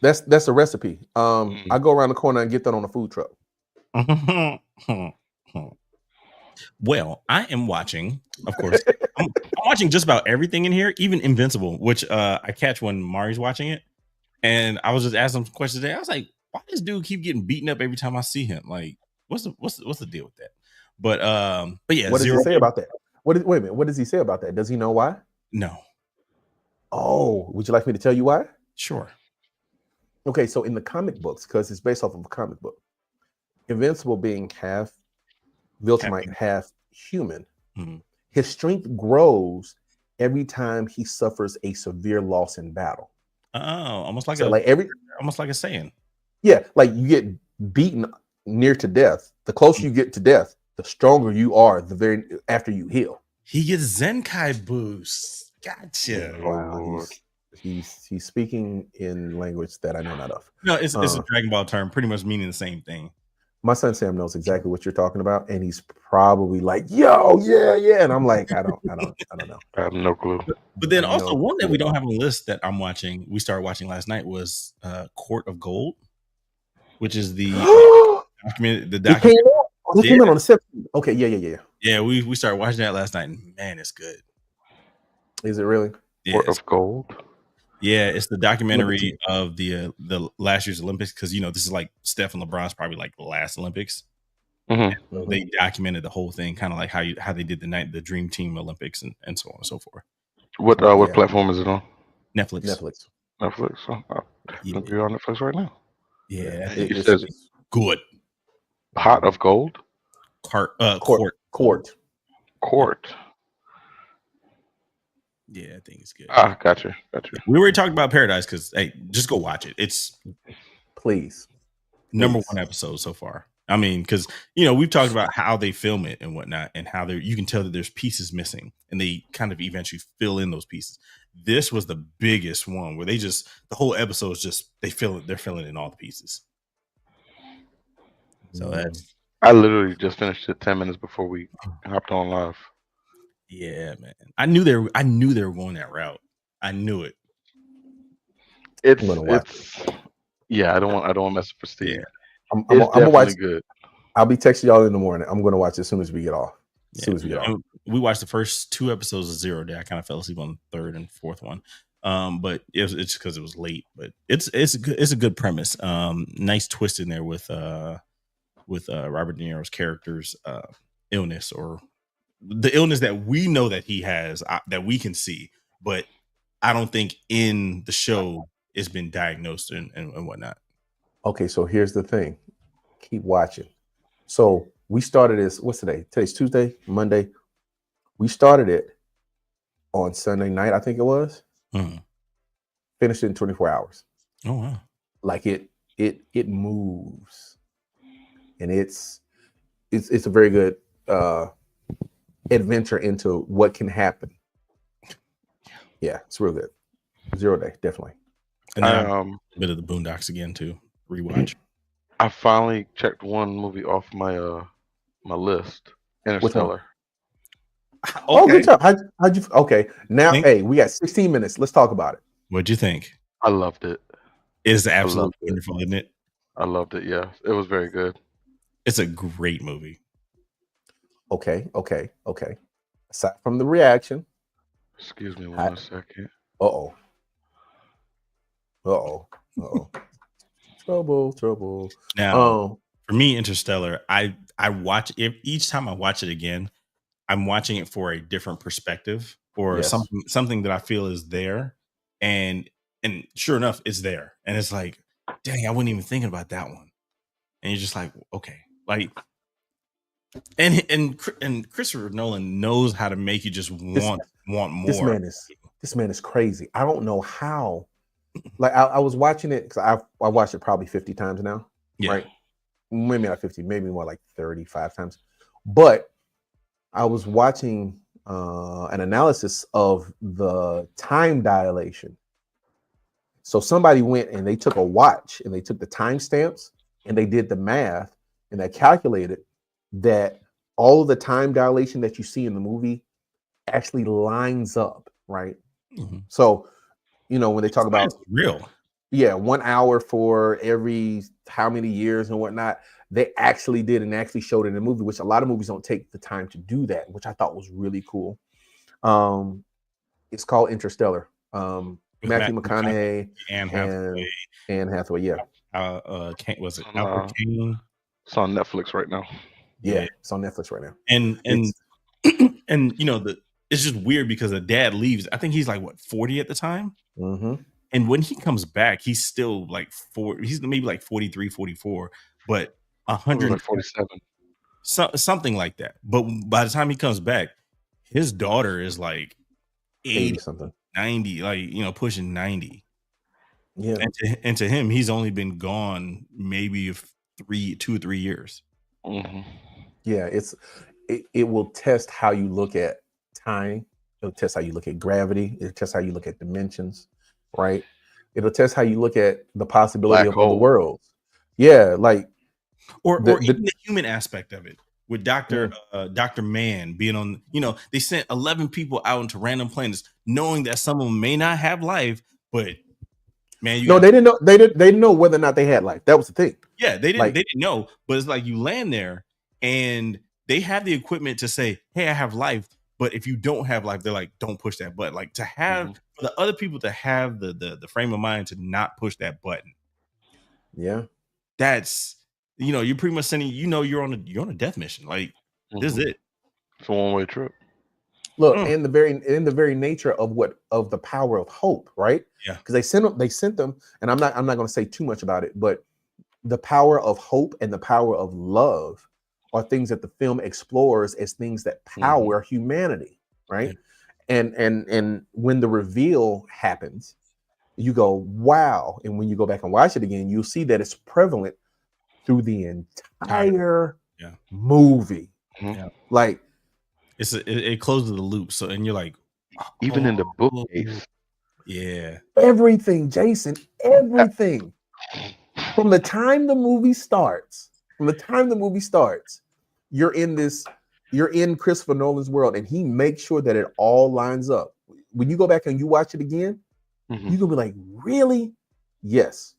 Speaker 3: That's a recipe. I go around the corner and get that on a food truck.
Speaker 2: Well, I am watching, of course. I'm watching just about everything in here, even Invincible, which I catch when Mari's watching it. And I was just asking some questions today. I was like, why does dude keep getting beaten up every time I see him? Like, what's the deal with that? But yeah,
Speaker 3: what does he say about that? Wait a minute. What does he say about that? Does he know why?
Speaker 2: No.
Speaker 3: Oh, would you like me to tell you why?
Speaker 2: Sure.
Speaker 3: Okay, so in the comic books, because it's based off of a comic book, Invincible being half Viltrumite, half human, his strength grows every time he suffers a severe loss in battle.
Speaker 2: Oh, almost like almost like a saying.
Speaker 3: Yeah, like you get beaten near to death. The closer you get to death, the stronger you are. The very after you heal,
Speaker 2: he gets Zenkai boosts. Gotcha.
Speaker 3: Wow, he's speaking in language that I know not of.
Speaker 2: No, it's a Dragon Ball term, pretty much meaning the same thing.
Speaker 3: My son Sam knows exactly what you're talking about, and he's probably like, "Yo, yeah," and I'm like, I don't know.
Speaker 1: I have no clue.
Speaker 2: But then also one that we don't have on the list that I'm watching, we started watching last night was Court of Gold, which is the document.
Speaker 3: It came out on the 17th. Okay, yeah.
Speaker 2: Yeah, we started watching that last night, and man, it's good.
Speaker 3: Is it really?
Speaker 1: Court of Gold.
Speaker 2: Yeah, it's the documentary of the last year's Olympics, because this is like Steph and LeBron's probably like the last Olympics. They documented the whole thing, kind of like how they did the Dream Team Olympics and so on and so forth.
Speaker 1: What platform is it on?
Speaker 2: Netflix.
Speaker 1: So you're on Netflix right now.
Speaker 2: Yeah,
Speaker 1: it says
Speaker 2: good.
Speaker 1: Pot of Gold.
Speaker 3: Court.
Speaker 2: Yeah, I think it's good.
Speaker 1: Gotcha.
Speaker 2: We already talked about Paradise because, hey, just go watch it. It's
Speaker 3: please
Speaker 2: number one episode so far. I mean, because we've talked about how they film it and whatnot, and how you can tell that there's pieces missing, and they kind of eventually fill in those pieces. This was the biggest one where the whole episode is just they're filling in all the pieces. So
Speaker 1: I literally just finished it 10 minutes before we hopped on live.
Speaker 2: Yeah, man. I knew they were going that route. I knew it.
Speaker 1: It's yeah. I don't want to mess up for Steve.
Speaker 3: Yeah. I'm gonna watch. Good. I'll be texting y'all in the morning. I'm gonna watch as soon as we get off.
Speaker 2: We watched the first 2 episodes of 0 Day. I kind of fell asleep on the 3rd and 4th one. But it's because it was late. But it's a good premise. Nice twist in there with Robert De Niro's character's illness, or the illness that we know that he has, that we can see, but I don't think in the show it's been diagnosed and whatnot.
Speaker 3: Okay, so here's the thing. Keep watching. So we started this, what's today? Today's Tuesday, Monday. We started it on Sunday night, I think it was. Finished it in 24 hours.
Speaker 2: Oh, wow.
Speaker 3: Like it moves. And it's a very good adventure into what can happen. Yeah, it's real good. 0 Day, definitely.
Speaker 2: And then a bit of the Boondocks again too. Rewatch.
Speaker 1: I finally checked one movie off my my list. Interstellar.
Speaker 3: Okay. Oh, good job. How'd you? Okay, now hey, we got 16 minutes. Let's talk about it.
Speaker 2: What'd you think?
Speaker 1: I loved it.
Speaker 2: It's absolutely wonderful, isn't it?
Speaker 1: I loved it. Yeah, it was very good.
Speaker 2: It's a great movie.
Speaker 3: Okay. Aside from the reaction.
Speaker 1: Excuse me 1 second.
Speaker 3: Uh-oh. Trouble.
Speaker 2: Now, for me, Interstellar, I watch it each time I watch it again. I'm watching it for a different perspective, or something that I feel is there and sure enough, it's there, and it's like, dang, I wasn't even thinking about that one, and you're just like, okay, like, and Christopher Nolan knows how to make you just want more.
Speaker 3: This man is crazy. I don't know how. Like I was watching it because I watched it probably 50 times now, right? Maybe not 50, maybe more like 35 times. But I was watching an analysis of the time dilation. So somebody went and they took a watch and they took the timestamps and they did the math and they calculated that all of the time dilation that you see in the movie actually lines up, right?
Speaker 2: Mm-hmm.
Speaker 3: So, you know, when they talk about
Speaker 2: real,
Speaker 3: 1 hour for every how many years and whatnot, they actually did and actually showed it in the movie, which a lot of movies don't take the time to do that, which I thought was really cool. It's called Interstellar. Matthew McConaughey and Hathaway. Yeah.
Speaker 2: Was it Albert Kane?
Speaker 1: It's on Netflix right now.
Speaker 3: Yeah, it's on Netflix right now.
Speaker 2: And and you know, it's just weird because the dad leaves. I think he's like 40 at the time.
Speaker 3: Mm-hmm.
Speaker 2: And when he comes back, he's still like he's maybe like 43, 44, but
Speaker 1: 147.
Speaker 2: Something like that. But by the time he comes back, his daughter is like 80 something, 90, like, you know, pushing 90.
Speaker 3: Yeah.
Speaker 2: And to him, he's only been gone maybe 2 or 3 years.
Speaker 1: Mm-hmm.
Speaker 3: Yeah, it will test how you look at time. It'll test how you look at gravity. It'll test how you look at dimensions, right? It'll test how you look at the possibility of other worlds. Yeah, like
Speaker 2: or even the human aspect of it. With Dr. Mann being on, you know, they sent 11 people out into random planets, knowing that some of them may not have life, but man,
Speaker 3: they didn't know. They didn't know whether or not they had life. That was the thing.
Speaker 2: Yeah, they didn't know. But it's like you land there and they have the equipment to say, hey, I have life. But if you don't have life, they're like, don't push that button. Like to have for the other people to have the frame of mind to not push that button.
Speaker 3: Yeah.
Speaker 2: That's, you know, you're pretty much sending, you know, you're on a death mission. Like this is it.
Speaker 1: It's a one-way trip.
Speaker 3: Look, in the very nature of the power of hope, right?
Speaker 2: Yeah.
Speaker 3: Because they sent them, and I'm not going to say too much about it, but the power of hope and the power of love are things that the film explores as things that power humanity, right? Yeah. And when the reveal happens, you go, wow. And when you go back and watch it again, you'll see that it's prevalent through the entire movie.
Speaker 2: Yeah.
Speaker 3: Like
Speaker 2: it closes the loop. So, and you're like,
Speaker 1: even in the bookcase.
Speaker 2: Yeah.
Speaker 3: Everything, Jason, everything. From the time the movie starts, you're in Christopher Nolan's world, and he makes sure that it all lines up. When you go back and you watch it again, you're gonna be like, really? Yes.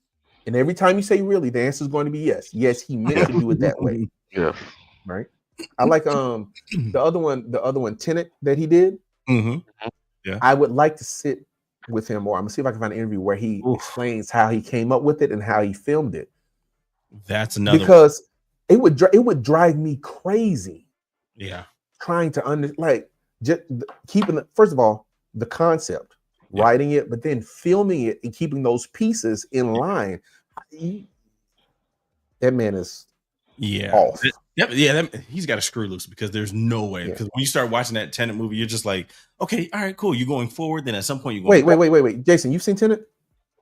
Speaker 3: And every time you say really, the answer is going to be yes. Yes, he meant to do it that way.
Speaker 1: Yes.
Speaker 3: Right. I like the other one, Tenet, that he did.
Speaker 2: Yeah.
Speaker 3: I would like to sit with him more. I'm gonna see if I can find an interview where he explains how he came up with it and how he filmed it.
Speaker 2: That's another
Speaker 3: because it would drive me crazy.
Speaker 2: Yeah.
Speaker 3: Trying to just keeping first of all the concept, writing it, but then filming it and keeping those pieces in line. That man is off.
Speaker 2: He's got a screw loose because there's no way. Because when you start watching that Tenet movie, you're just like, okay, all right, cool. You're going forward. Then at some point, you go.
Speaker 3: Wait. Jason, you've seen Tenet?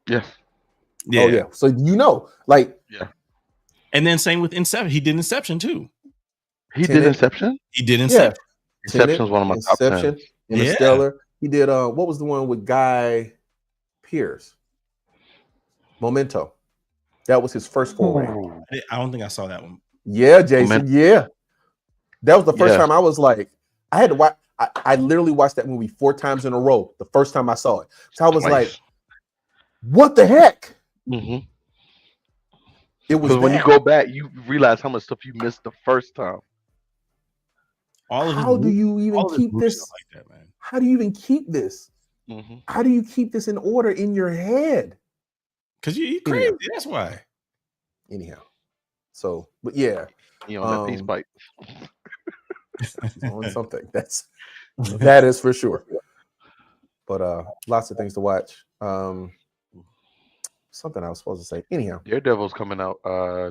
Speaker 1: Yeah.
Speaker 3: Yeah. Oh yeah. So you know, like.
Speaker 1: Yeah.
Speaker 2: And then same with Inception. He did Inception too.
Speaker 1: He did Inception.
Speaker 2: Yeah.
Speaker 1: Inception is one of my top 10.
Speaker 3: Interstellar. Yeah. He did. What was the one with Guy Pearce? Memento. That was his first foray.
Speaker 2: I don't think I saw that one.
Speaker 3: Yeah, Jason. Yeah, that was the first time I was like, I had to watch. I literally watched that movie 4 times in a row. The first time I saw it, so I was like, "What the heck?" It was
Speaker 1: when you go back, you realize how much stuff you missed the first time.
Speaker 3: How do you even keep this?
Speaker 2: Like that, man.
Speaker 3: How do you even keep this? How do you keep this in order in your head?
Speaker 2: Because you crazy. Anyhow. That's why.
Speaker 3: Anyhow. So, but yeah,
Speaker 1: you on that peace bike.
Speaker 3: He's on something. That is for sure. But lots of things to watch. Something I was supposed to say. Anyhow,
Speaker 1: Daredevil's coming out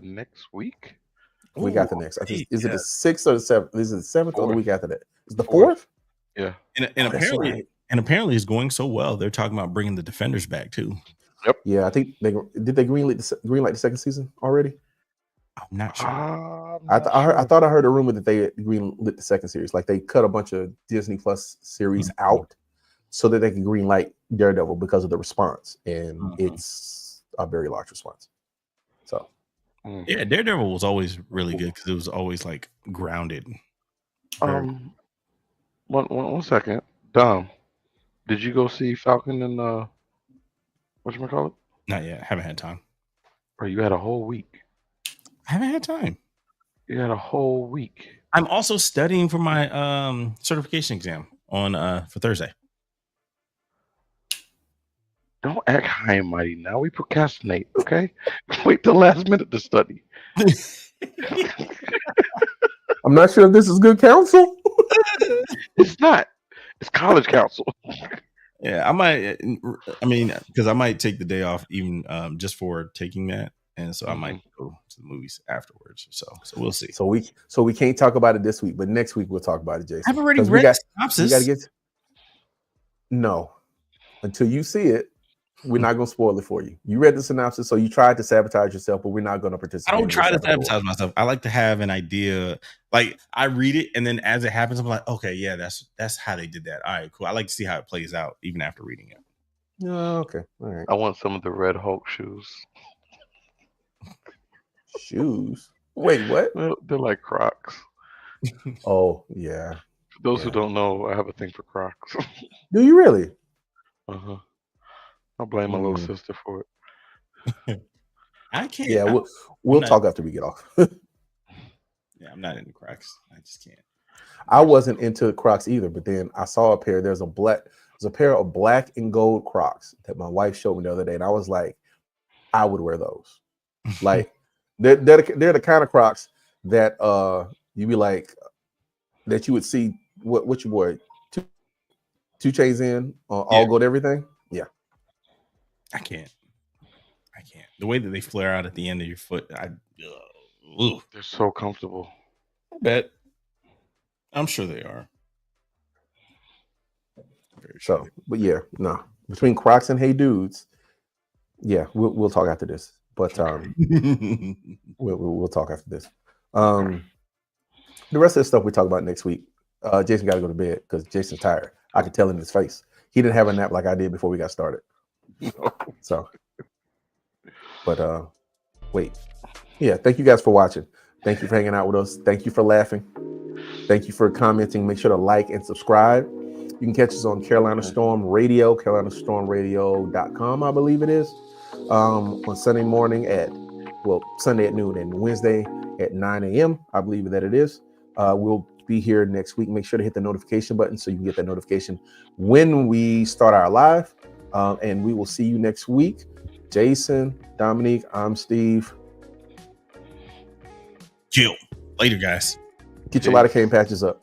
Speaker 1: next week.
Speaker 3: We got the next.
Speaker 2: Hey,
Speaker 3: is it the 6th or the 7th? Is it the 7th or the week after that? Is the 4th?
Speaker 1: Yeah.
Speaker 2: And apparently it's going so well. They're talking about bringing the Defenders back too.
Speaker 1: Yep.
Speaker 3: Yeah, I think they greenlight the second season already.
Speaker 2: I'm not sure.
Speaker 3: I thought I heard a rumor that they greenlit the second series. Like they cut a bunch of Disney Plus series out so that they can greenlight Daredevil because of the response, and it's a very large response. So.
Speaker 2: Yeah, Daredevil was always really good because it was always like grounded.
Speaker 1: One second, Dom. Did you go see Falcon and whatchamacallit?
Speaker 2: Not yet. Haven't had time.
Speaker 1: Or you had a whole week?
Speaker 2: I haven't had time.
Speaker 1: You had a whole week.
Speaker 2: I'm also studying for my certification exam on for Thursday.
Speaker 1: Don't act high and mighty now. We procrastinate, okay? Wait till last minute to study.
Speaker 3: I'm not sure if this is good counsel.
Speaker 1: It's not. It's college counsel.
Speaker 2: Yeah, I might. I mean, because I might take the day off even just for taking that, and so I might go to the movies afterwards. So we'll see.
Speaker 3: So we can't talk about it this week, but next week we'll talk about it, Jason.
Speaker 2: I've already read the synopsis.
Speaker 3: We got to get. No, until you see it. We're not going to spoil it for you. You read the synopsis, so you tried to sabotage yourself, but we're not going to participate.
Speaker 2: I don't try to sabotage myself. I like to have an idea. Like I read it, and then as it happens, I'm like, okay, yeah, that's how they did that. All right, cool. I like to see how it plays out, even after reading it.
Speaker 3: Oh, okay, all right.
Speaker 1: I want some of the Red Hulk shoes.
Speaker 3: Shoes? Wait, what?
Speaker 1: They're like Crocs.
Speaker 3: Oh, yeah.
Speaker 1: For those who don't know, I have a thing for Crocs.
Speaker 3: Do you really?
Speaker 1: Uh-huh. I'll blame my little sister for
Speaker 2: it. I can't.
Speaker 3: Yeah, we'll talk after we get off.
Speaker 2: Yeah, I'm not into Crocs. I just can't.
Speaker 3: I wasn't into Crocs either, but then I saw a pair. There's a pair of black and gold Crocs that my wife showed me the other day, and I was like, I would wear those. Like they're the kind of Crocs that you'd be like that you would see what you wore 2 Chainz in all gold everything. Yeah.
Speaker 2: I can't. The way that they flare out at the end of your foot,
Speaker 1: they're so comfortable.
Speaker 2: I bet. I'm sure they are.
Speaker 3: So, but yeah, no. Between Crocs and Hey Dudes, yeah, we'll talk after this. But we'll talk after this. The rest of the stuff we talk about next week. Jason got to go to bed because Jason's tired. I could tell in his face. He didn't have a nap like I did before we got started. So, but wait. Yeah, thank you guys for watching. Thank you for hanging out with us. Thank you for laughing. Thank you for commenting. Make sure to like and subscribe. You can catch us on Carolina Storm Radio, carolinastormradio.com, I believe it is. On Sunday morning Sunday at noon and Wednesday at 9 a.m. I believe that it is. We'll be here next week. Make sure to hit the notification button so you can get that notification when we start our live. And we will see you next week. Jason, Dominique, I'm Steve.
Speaker 2: Chill. Later, guys.
Speaker 3: Get your lidocaine patches up.